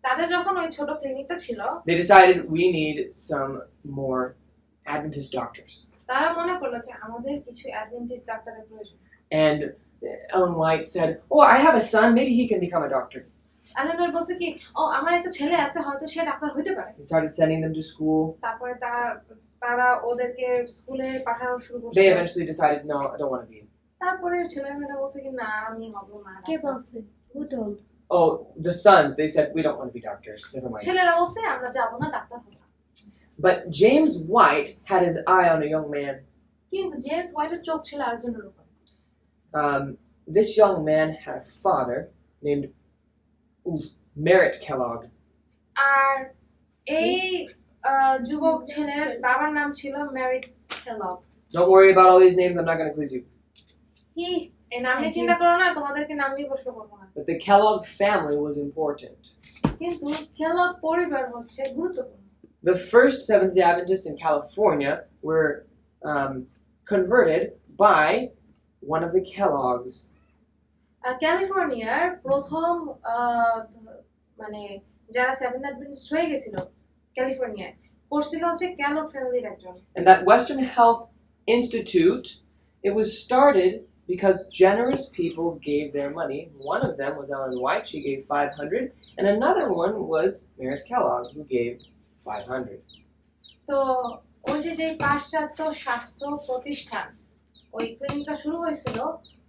তাদের যখন ওই ছোট ক্লিনিকটা ছিল they decided we need some more Adventist doctors. তারা মনে করলো যে আমাদের কিছু অ্যাডভেন্টিস্ট ডাক্তারের প্রয়োজন। And Ellen White said, "Oh, I have a son. Maybe he can become a doctor." আলেনর বলছে কি ও আমার একটা ছেলে আছে হয়তো সে ডাক্তার হতে পারে। He started sending them to school. তারপরে তারা ওদেরকে স্কুলে পাঠানো শুরু করছে। They eventually decided, no, I don't want to be. তারপরে ছেলেমেয়েরা বলছে কি না আমি হব না। কে বলছে? Who told? Oh, the sons, they said, we don't want to be doctors. Never mind. ছেলেরা বলছে আমরা যাব না ডাক্তার হব না। But James White had his eye on a young man. কিন্তু জেমস হোয়াইটের চোখ ছিল আরেকজনের উপর। This young man had a father named Merritt Kellogg. আর এই যুবক ছেলের বাবার নাম ছিল merit Kellogg. Don't worry about all these names. I'm not going to quiz you. এই নাম নিয়ে চিন্তা করো না, তোমাদেরকে নাম নিয়ে প্রশ্ন করবো না। But the Kellogg family was important. কিন্তু কেলগ পরিবার হচ্ছে গুরুত্বপূর্ণ। The first Seventh-day Adventists in California were converted by one of the Kelloggs. ক্যালিফোর্নিয়ার প্রথম মানে যারা সেভেন্থ অ্যাডভেন্টিস্ট হয়ে গেছিল ক্যালিফোর্নিয়ায় করছিল হচ্ছে কেলগ ফ্যামিলির একজন। And that Western Health Institute, it was started because generous people gave their money. One of them was Ellen White, she gave $500, and another one was Merritt Kellogg, who gave $500. তো ওই যে পাশ্চাত্য স্বাস্থ্য প্রতিষ্ঠান ওই ক্লিনিকটা শুরু হয়েছিল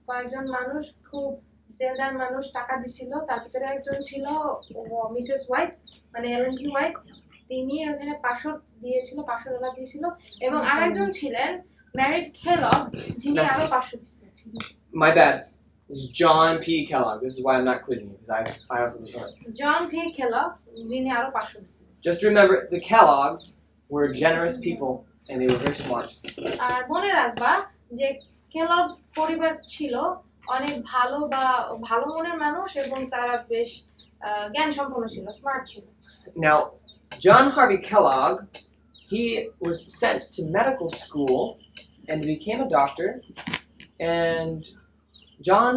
কয়েকজন মানুষ খুব দেলদার মানুষ টাকা দিছিল, তার ভিতরে একজন ছিল মিসেস হোয়াইট মানে এলেন জি হোয়াইট, তিনি ওখানে $500 দিয়েছিল এবং আরেকজন ছিলেন ম্যারিট কেলগ যিনি আরো 500 দিয়েছিলেন। My bad. It's John P. Kellogg. This is why I'm not quizzing you, because I also was wrong. John V Kellogg যিনি আরো 500 দিয়েছিলেন। Just remember, the Kelloggs were generous people, and they were very smart. আর মনে রাখবা যে Kellogg পরিবার ছিল অনেক ভালো মনের মানুষ এবং তারা বেশ জ্ঞান সম্পন্ন ছিল, স্মার্ট ছিল। Now, John Harvey Kellogg, he was sent to medical school and became a doctor. And John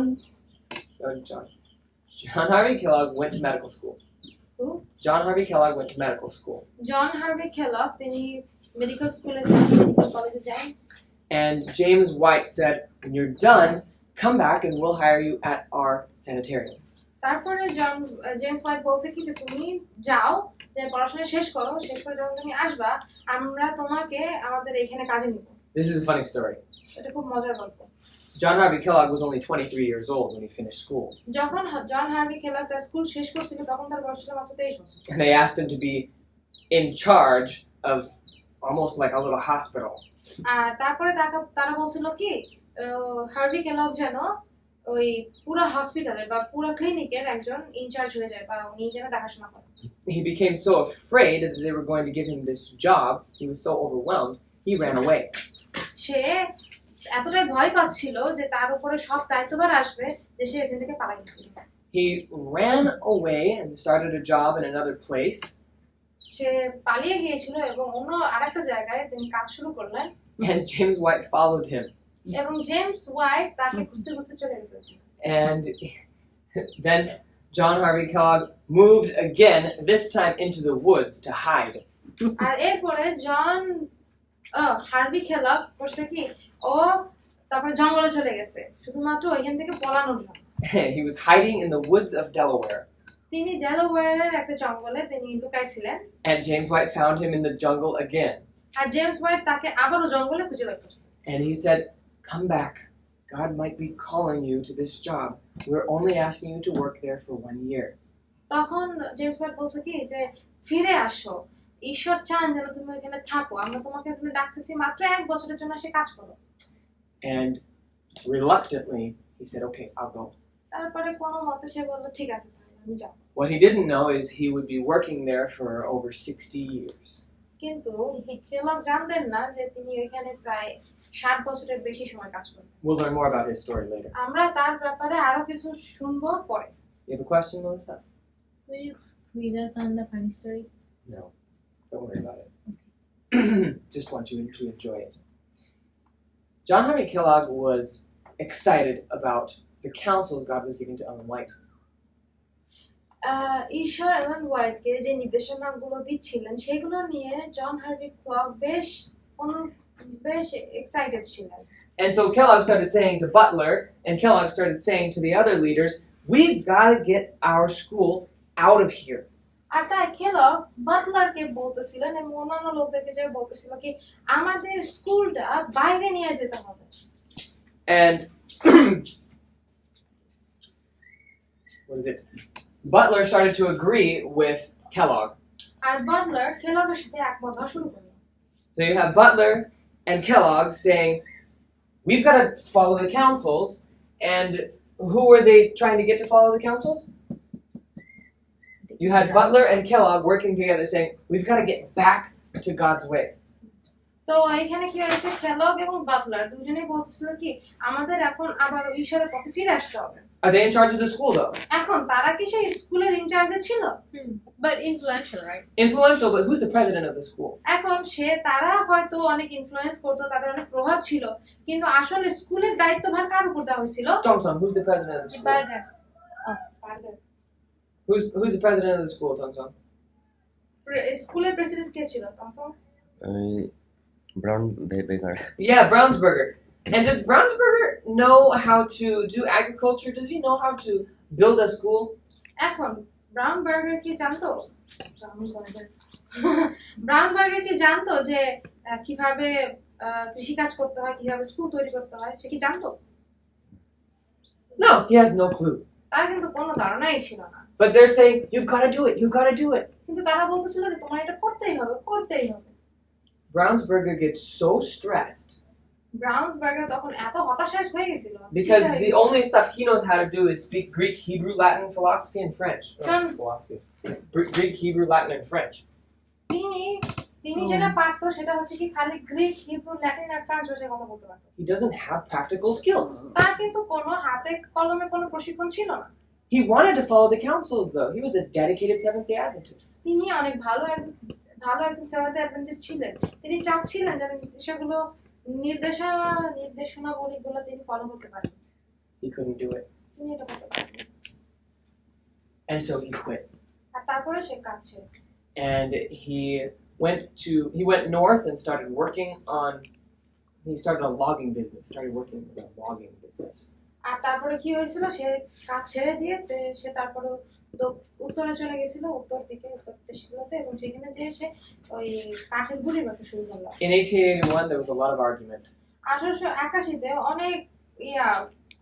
Harvey Kellogg went to medical school. Who? John Harvey Kellogg went to medical school. John Harvey Kellogg তিনি medical স্কুলে যান, medical কলেজে যান। And James White said, when you're done, come back and we'll hire you at our sanitarium. তারপরে James white বলছে কি যে তুমি যাও, যে পড়াশোনা শেষ করো, শেষ করে যখন তুমি আসবা আমরা তোমাকে আমাদের এখানে কাজে নিব। This is a funny story. এটা খুব মজার গল্প। John Harvey Kellogg was only 23 years old when he finished school. যখন জন হার্ভি খেলক তার স্কুল শেষ করছিল তখন তার বয়স ছিল মাত্র 23 বছর। And they asked him to be in charge of almost like a little hospital. আর তারপরে তারা বলছিল কি হার্ভি খেলক যেন ওই পুরো হসপিটালের বা পুরো ক্লিনিকের একজন ইনচার্জ হয়ে যায় বা উনি যেন দেখাশোনা করেন। He became so afraid that they were going to give him this job, he was so overwhelmed, he ran away. সে এতটাই ভয় পাচ্ছিল যে তার উপরে সব দায়িত্বভার আসবে যে সে এখান থেকে পালিয়ে গেছিল। He ran away and started a job in another place. সে পালিয়ে গিয়েছিল এবং অন্য আরেকটা জায়গায় তিনি কাজ শুরু করলেন। And James White followed him. এবং জেমস হোয়াইট তাকে খুঁজতে খুঁজতে চলে গেছে। And then John Harvey Kellogg moved again, this time into the woods to hide. আর এরপরে হার্ভি খেলক করছে কি ও তারপরে জঙ্গলে চলে গেছে শুধুমাত্র ওইখান থেকে পলানোর জন্য। He was hiding in the woods of Delaware. তিনি ডেলাওয়্যারের একটা জঙ্গলে তিনি লুকাইছিলেন। And James White found him in the jungle again. আর জেমস হোয়াইট তাকে আবারও জঙ্গলে খুঁজে বের করছে। And he said, come back. God might be calling you to this job. We're only asking you to work there for 1 year. তখন James white বলছে কি যে ফিরে আসো, ঈশ্বর চান যেন তুমি এখানে থাকো, আমরা তোমাকে এখানে ডাকতেছি মাত্র 1 বছরের জন্য এসে কাজ করো। And reluctantly, he said, okay, I'll go. তারপরে কোনো মতে সে বলল ঠিক আছে তাহলে আমি যাব। What he didn't know is he would be working there for over 60 years. কিন্তু খেলক জানতেন না যে তিনি এখানে প্রায় 60 বছরের বেশি সময় কাজ করবেন। We'll learn more about his story later. আমরা তার ব্যাপারে আরো কিছু শুনবো পরে। You have a question, Melissa? Will you read us on the funny story? No, don't worry about it. Just want you to enjoy it. John Harvey Kellogg was excited about the counsels God was giving to Ellen White. ঈশ্বর এলেন হোয়াইটকে যে নির্দেশনাগুলো দিচ্ছিলেন সেগুলো নিয়ে জন Harvey clock বেশ excited ছিলেন। And so Kellogg started saying to Butler, and Kellogg started saying to the other leaders, we've got to get our school out of here. আর তাই খেলক বাটলারকে বলতেছিলেন এবং অন্যান্য লোকদেরকে যে বলতেছিল কি আমাদের স্কুলটা বাইরে নিয়ে যেতে হবে। And what is it? Butler started to agree with Kellogg. আর বাটলার খেলকের সাথে একমত হওয়া শুরু করলো। So you have Butler and Kellogg saying, we've got to follow the counsels. And who were they trying to get to follow the counsels? You had Butler and Kellogg working together saying, we've got to get back to God's way. তো এখানে কি হয়েছে খেলক এবং Butler দুজনেই বলছিল কি আমাদের এখন আবার ঈশ্বরের পথে ফিরে আসতে হবে। Are they in charge of the school though? এখন তারা কি সেই স্কুলের ইনচার্জে ছিল? But influential, right? Influential, but who's the president of the school? এখন তারা হয়তো অনেক ইনফ্লুয়েন্স করতো, তাদের অনেক প্রভাব ছিল, কিন্তু আসলে স্কুলের দায়িত্বভার কার উপর দেওয়া হয়েছিল? Johnson, who's the president of the school? Burger. Burger. Who's the president of the school, Johnson? স্কুলের প্রেসিডেন্ট কে ছিল তখন? Brown Baker. Yeah, Brownsburger. And does Brownsburger know how to do agriculture? Does he know how to build a school? এখন brown burger কি জানতো? Brown burger কি জানতো যে কিভাবে কৃষি কাজ করতে হয়, কিভাবে স্কুল তৈরি করতে হয়, সে কি জানতো? No, he has no clue. তার কিন্তু কোনো ধারণাই ছিল না। But they're saying, you've got to do it, you've got to do it. কিন্তু তারা বলতেছিল যে তোমার এটা করতেই হবে, করতেই হবে। Brownsburger gets so stressed ব্রাউন্সবার্গার তখন এত হতাশায় হয়ে গেছিল because the only stuff he knows how to do is speak Greek, Hebrew, Latin, philosophy, and French. Philosophy. Greek, Hebrew, Latin, and French. তিনি যেটা পারতো সেটা হচ্ছে কি খালি গ্রিক, হিব্রু, ল্যাটিন আর ফ্রেঞ্চ ভাষায় কথা বলতে পারতো। He doesn't have practical skills. তার কিন্তু কোনো হাতে কলমে কোনো প্রশিক্ষণ ছিল না। He wanted to follow the counsels though. He was a dedicated Seventh-day Adventist. তিনি অনেক ভালো একজন সেভেন্থ অ্যাডভেন্টিস্ট ছিলেন। তিনি চাচ্ছিলেন যে সেগুলো নির্দেশনাবলীগুলো তিনি ফলো করতে পারেন। He couldn't do it. তিনি এটা করতে পারেন। And so he quit. আর তারপরে সে কাজ ছেড়ে and he went north and started working on. He started a logging business. Started working in a logging business. আর তারপরে কি হয়েছিল সে কাজ ছেড়ে দিয়ে সে তারপরে উত্তরে চলে গেছিল উত্তর দেশগুলোতে এবং সেখানে যে সে ওই কাঠের গুঁড়ি ব্যবসা শুরু করলো In 1881, there was a lot of argument. 1881 তে অনেক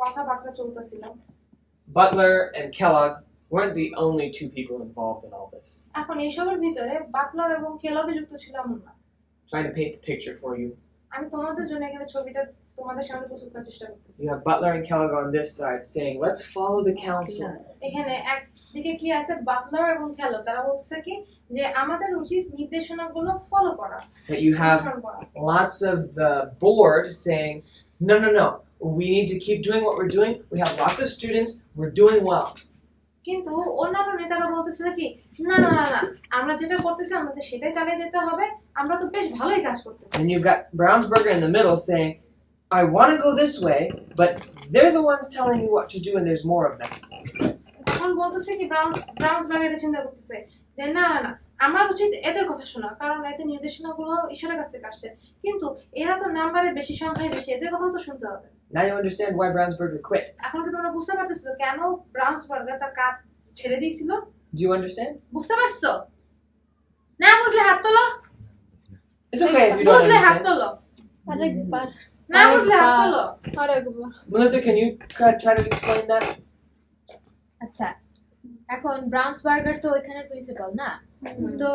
কথাবার্তা চলতেছিল Butler and Kellogg weren't the only two people involved in all this. এখন এইসবের ভিতরে বাটলার এবং কেলগে যুক্ত ছিল এমন না Trying to paint the picture for you. আমি তোমাদের জন্য এখানে ছবিটা তোমাদের সামনে প্রস্তুত করার চেষ্টা করতেছি You have Butler and Kellogg on this side saying, "Let's follow the council." এখানে একদিকে কি আছে বাটলার এবং কেলগ তারা বলছে কি যে আমাদের উচিত নির্দেশনাগুলো ফলো করা That you have অনুসরণ করা। lots of the board saying, "No, no, no. We need to keep doing what we're doing. We have lots of students. We're doing well." কিন্তু অন্যান্য নেতারা বলতেছিল কি না না না না আমরা যেটা করতেছি আমাদের সেটাই চালিয়ে যেতে হবে আমরা তো বেশ ভালোই কাজ করতেছি And you've got Brownsburger in the middle saying, "I want to go this way, but they're the ones telling me what to do, and there's more of them." তখন বলতেছে কি ব্রাউন্সবার্গ এটা চিন্তা করতেছে যে না না না আমার উচিত এদের কথা শোনা কারণ এদের নির্দেশনাগুলো ঈশ্বরের কাছ থেকে আসছে কিন্তু এরা তো নাম্বারে বেশি সংখ্যায় বেশি এদের কথাও তো শুনতে হবে Now you understand why Brownsburger quit. এখন কি তোমরা বুঝতে পারতেছো কেন ব্রাউন্সবার্গ তার কাজ ছেড়ে দিয়েছিল Do you understand? বুঝতে পারছো না বুঝলে হাত তোলো It's okay if you don't বুঝলে হাত understand. তোলো আরেকবার না বুঝলে হাত তোলো আরেকবার Melissa, can you try to explain that? আচ্ছা এখন ব্রাউন্সবার্গার তো ওইখানে প্রিন্সিপাল না তো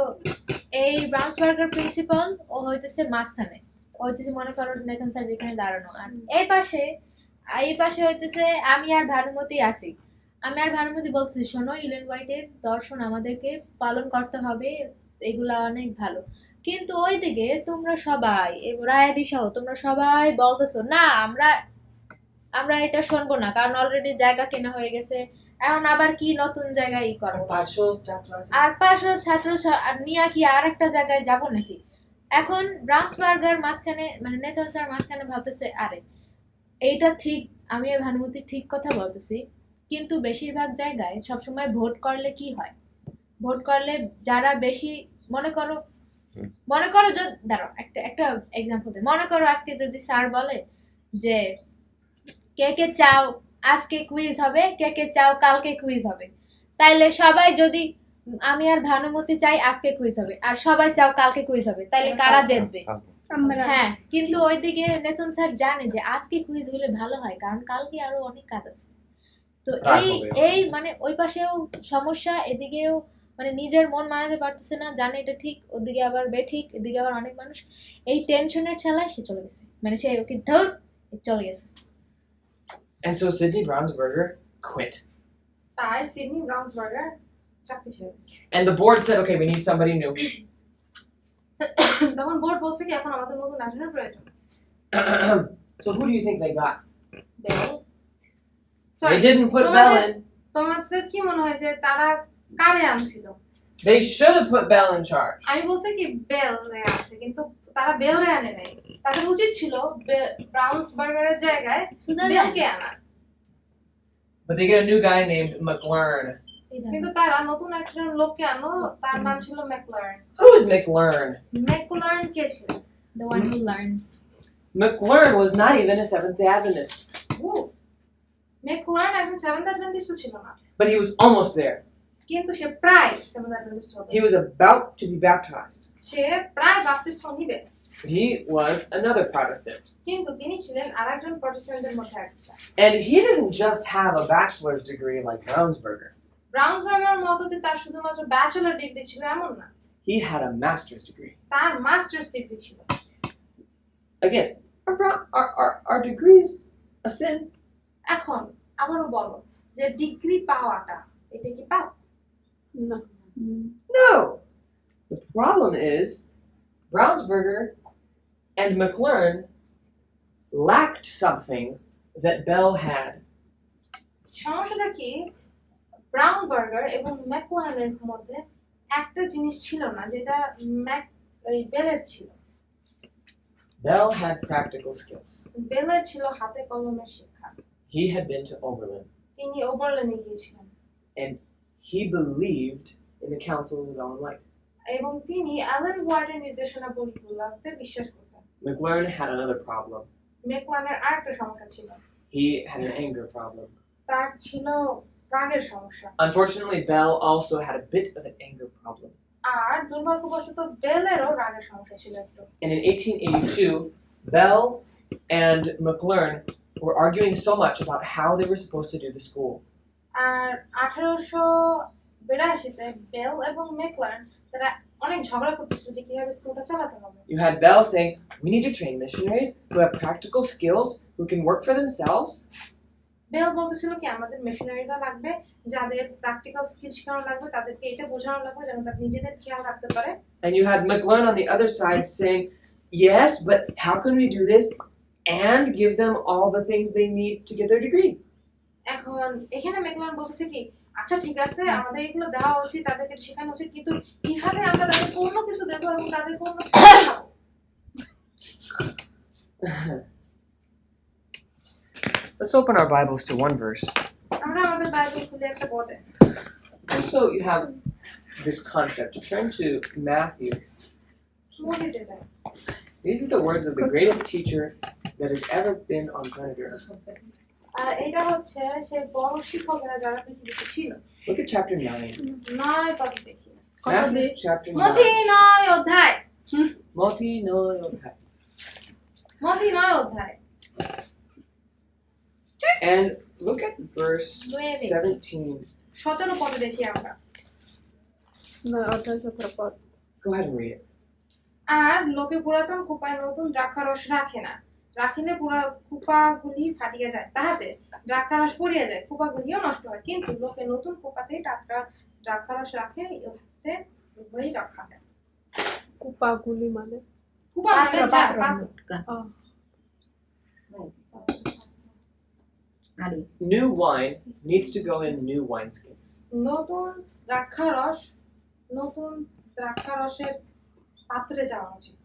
এই ব্রাউন্সবার্গার প্রিন্সিপাল ও হইতেছে মাঝখানে ও হইতেছে মনে করো নেতন স্যার যেখানে দাঁড়ানো আর এই পাশে হইতেছে আমি আর ভানুমতি আছি আমি আর ভানুমতি বলছি শোনো ইলেন হোয়াইটের দর্শন আমাদেরকে পালন করতে হবে এগুলা অনেক ভালো কিন্তু ওইদিকে তোমরা সবাই রায়াদি সহ তোমরা সবাই বলতেছো না আমরা এটা শুনবো না কারণ অলরেডি জায়গা কেনা হয়ে গেছে এখন আবার কি নতুন জায়গায় করবো আর 500 ছাত্র নিয়ে কি আর একটা জায়গায় যাব নাকি এখন ব্রাউন্সবার্গার মাঝখানে মানে নেথন স্যার মাঝখানে ভাবতেছে আরে এইটা ঠিক আমি আর ভানুমতি ঠিক কথা বলতেছি কিন্তু বেশিরভাগ জায়গায় সবসময় ভোট করলে কি হয় ভোট করলে যারা বেশি মনে করো দাঁড়াও একটা এক্সাম্পল দিই মনে করো আজকে যদি স্যার বলে যে কে চাও আজকে কুইজ হবে কে চাও কালকে কুইজ হবে তাইলে সবাই যদি আমি আর ভানুমতি চাই আজকে কুইজ হবে আর সবাই চাও কালকে কুইজ হবে তাইলে কারা জিতবে হ্যাঁ কিন্তু ওইদিকে নেতন স্যার জানে যে আজকে কুইজ হলে ভালো হয় কারণ কালকে আরো অনেক কাজ আছে তো এই মানে ওই পাশেও সমস্যা এদিকেও মানে নিজের মন মানাতে পারতেছে না জানে এটা ঠিক ওদিকে আবার বেঠিক এদিকে আবার অনেক মানুষ এই টেনশনের ঠেলায় সে চলে গেছে মানে সে ওকে ধর চলে গেছে And so Sidney Brownsberger quit. তাই সিডনি ব্রাউন্সবার্গার চাকরি ছেড়ে দিয়েছে And the board said, "Okay, we need somebody new." তখন বোর্ড বলছে কি এখন আমাদের নতুন একজনের প্রয়োজন So who do you think they got? Bell They didn't put Bell in. তোমাদের কি মনে হয় যে তারা কারে আনছিল They should have put Bell in charge. আমি বলছি কি বেল রে আছে কিন্তু তারা বেল রে আনে নাই তাদের উচিত ছিল ব্রাউন্সবার্গারের জায়গায় বেলকে আনা But they get a new guy named McLearn. কিন্তু তারা নতুন একজন লোককে আনো তার নাম ছিল ম্যাকলার্ন Who is McLearn? ম্যাকলার্ন কে ছিল the one who learns McLearn was not even a Seventh-day Adventist, ম্যাকলার্ন একজন সেভেন্থ অ্যাডভেন্টিস্ট ছিল না but he was almost there. কিন্তু সে প্রায় সেভেন্থ অ্যাডভেন্টিস্ট হবে He was about to be baptized. সে প্রায় বাপ্তিস্ম নিবে But he was another Protestant. কিন্তু তিনি ছিলেন আরেকজন প্রটেস্ট্যান্টের মধ্যে একজন And he didn't just have a bachelor's degree like Brownsberger. ব্রাউন্সবার্গার মতো যে তার শুধুমাত্র ব্যাচেলর ডিগ্রি ছিল এমন না He had a master's degree. তার মাস্টার্স ডিগ্রি ছিল Again, are degrees a sin? এখন আবারও বলো যে ডিগ্রি পাওয়াটা এটা কি পাপ না No. The problem is Brownsberger and McLearn lacked something that Bell had. সমস্যাটা কি ব্রাউনবার্গার এবং ম্যাকলার্নের মধ্যে একটা জিনিস ছিল না যেটা বেলের ছিল Bell had practical skills. বেলের ছিল হাতে কলমের শিক্ষা He had been to Oberlin, তিনি ওভারল্যান্ডে গিয়েছিলেন and he believed in the counsels of Ellen White. এবং তিনি অ্যালেন হোয়াইটের নির্দেশনাবলীগুলোতে বিশ্বাস করতেন। McLaren had another problem. ম্যাকলানের আরেকটা সমস্যা ছিল, He had an anger problem. তার ছিল রাগের সমস্যা। Unfortunately, Bell also had a bit of an anger problem. আর দুর্ভাগ্যবশত বেলেরও রাগের সমস্যা ছিল একটু। And in 1882, Bell and McLaren were arguing so much about how they were supposed to do the school. আর 1882-তে বেল এবং ম্যাকলারেন তারা অনেক ঝগড়া করতেছিল যে কিভাবে স্কুলটা চালাতে হবে। You had Bell saying, "We need to train missionaries who have practical skills, who can work for themselves." Bell বলতেছিল কি আমাদের মিশনারিরা লাগবে, যাদের প্র্যাকটিক্যাল স্কিল শেখানো লাগবে, তাদেরকে এটা বোঝানো লাগবে যেন তারা নিজেদের খেয়াল রাখতে পারে। And you had McLaren on the other side saying, "Yes, but how can we do this and give them all the things they need to get their degree?" এখন এখানে ম্যাকলারেন বলতেছে কি, আচ্ছা ঠিক আছে আমাদের এগুলো দেওয়া উচিত, তাদেরকে শেখানো উচিত, কিন্তু কিভাবে আমরা তাদের পূর্ণ কিছু দেবো এবং তাদের পূর্ণ কিছু শেখাবো? Let's open our Bibles to one verse. আমরা আমাদের বাইবেল খুলে একটা পড়ে Just so you have this concept, turn to Matthew. মধ্যে যাই। These are the words of the greatest teacher that has ever been on planet Earth. আর এটা হচ্ছে সেই বড় শিক্ষকরা যারা পৃথিবীতে ছিল। Look at chapter 9. 9 পদ দেখি। Matthew chapter 9. মথি 9 অধ্যায়। Moti no yokai. মথি 9 অধ্যায়। And look at verse 17. 17 পদ দেখি আমরা। Go ahead and read it. আর লোকে পুরাতন কুপায় নতুন দ্রাক্ষারস রাখে না, রাখিলে পুরা কুপাগুলি ফাটিয়া যায়, তাহাতে দ্রাক্ষারস পড়িয়া যায়, কুপাগুলিও নষ্ট হয়। কিন্তু লোকে নতুন কুপাতেই টাটকা দ্রাক্ষারস রাখে, ইহাতে উভয়ই রক্ষা হয়। কুপাগুলি মানে কুপা মানে পাত্র। New wine needs to go in new wineskins. নতুন দ্রাক্ষারসের পাত্রে যাওয়া উচিত।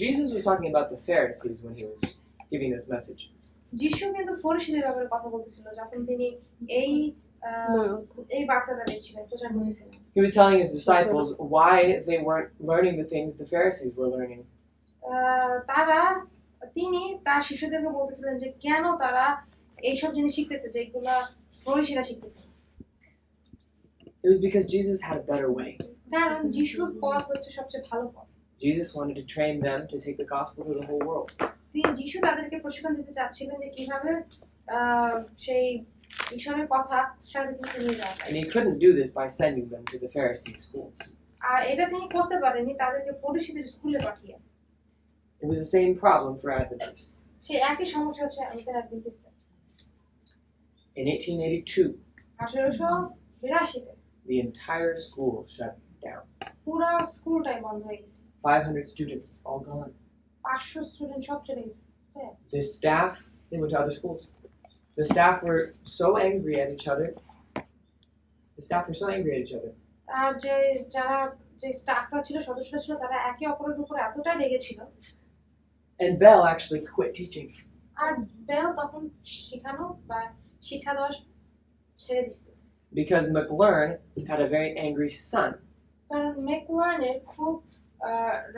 Jesus was talking about the Pharisees when he was giving this message. যিশু কিন্তু ফরিসীদের ব্যাপারে কথা বলতেছিল যখন তিনি এই বার্তাটা দিচ্ছিলেন, প্রচার করতেছিলেন। He was telling his disciples why they weren't learning the things the Pharisees were learning. তিনি তার শিষ্যদেরকে বলতেছিলেন যে কেন তারা এইসব জিনিস শিখতেছে যেগুলা ফরিসীরা শিখতেছে। It was because Jesus had a better way. কারণ যিশুর পথ হচ্ছে সবচেয়ে ভালো পথ। Jesus wanted to train them to take the gospel to the whole world. যিশু তাদেরকে প্রশিক্ষণ দিতে চাচ্ছিলেন যে কিভাবে সেই ঈশ্বরের কথা সারা পৃথিবীতে নিয়ে যাওয়া যায়। And he couldn't do this by sending them to the Pharisee schools. আর এটা তিনি করতে পারেননি তাদেরকে ফরিসীদের স্কুলে পাঠিয়ে। It was the same problem for Adventists. সেই একই সমস্যা হচ্ছে আমাদের অ্যাডভেন্টিস্টদের। In 1882, 1882-তে the entire school shut down. পুরো স্কুলটাই বন্ধ হয়ে গেছে। 500 students all gone. 500 স্টুডেন্ট সব চলে গেছে। The staff, they went to other schools. The staff were so angry at each other. আর যে স্টাফরা ছিল, সদস্যরা ছিল, তারা একে অপরের উপর এতটা রেগেছিল। And Bell actually quit teaching. আর বেল তখন শেখানো বা শিক্ষা দেওয়া ছেড়ে দিছিল। Because McLaren had a very angry son. কারণ ম্যাকলারেনের খুব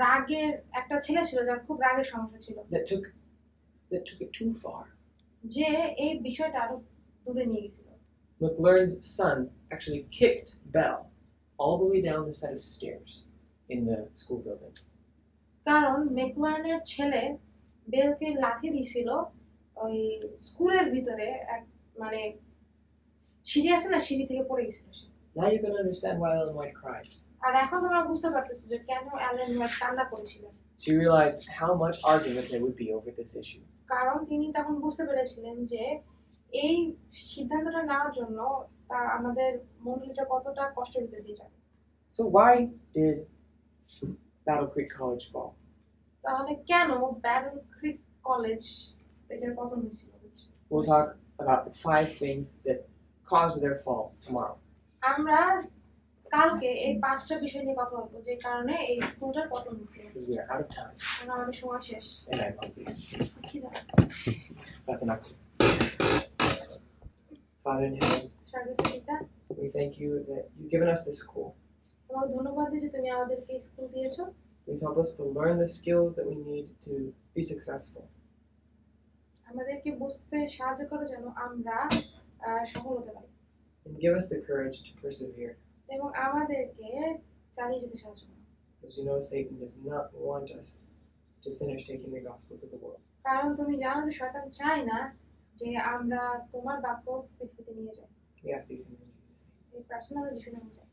রাগের একটা ছেলে ছিল, যার খুব রাগের সমস্যা ছিল। That took it too far. যে এই বিষয়টা আরো দূরে নিয়ে গেছিল। McLaren's son actually kicked Bell all the way down the set of stairs in the school building. কারণ ম্যাকলারেনের ছেলে বেলকে লাথি দিছিল ওই স্কুলের ভিতরে, মানে সিঁড়ি আছে না, সিঁড়ি থেকে পড়ে গেছিল সে। Now you can understand why Ellen White cried. আর এখন তোমরা বুঝতে পারতেছো যে কেন অ্যালেন হোয়াইট কান্না করেছিলেন। She realized how much argument there would be over this issue. কারণ তিনি তখন বুঝতে পেরেছিলেন যে এই সিদ্ধান্তটা নেওয়ার জন্য আমাদের মণ্ডলীটা কতটা কষ্টের ভিতরে দিয়ে যাবে। So why did Battle Creek College fall? তাহলে কেন ব্যাটল ক্রিক কলেজ এটার পতন হয়েছিল? We'll talk about 5 things that caused their fall tomorrow. আমরা কালকে এই 5টা বিষয় নিয়ে কথা বলবো যে কারণে এই স্কুলটার পতন হয়েছিল। Because we are out of time. আমাদের সময় শেষ। And I'm hungry. That's enough. Father in heaven, স্বর্গস্থ পিতা, we We thank you that you've given us this school. তোমাকে ধন্যবাদ দিই যে তুমি আমাদেরকে স্কুল দিয়েছো। Please help us to learn the skills that we need to be successful. আমাদেরকে বুঝতে সাহায্য করো যেন আমরা সফল হতে পারি। And give us the courage to persevere. এবং আমাদেরকে চালিয়ে যেতে সাহায্য করো। Because you know Satan does not want us to finish taking the gospel to the world. কারণ তুমি জানো যে শয়তান চায় না যে আমরা তোমার বাক্য পৃথিবীতে নিয়ে যাই। We ask these things in Jesus' name. এই প্রার্থনা আমরা যিশুর নামে চাই।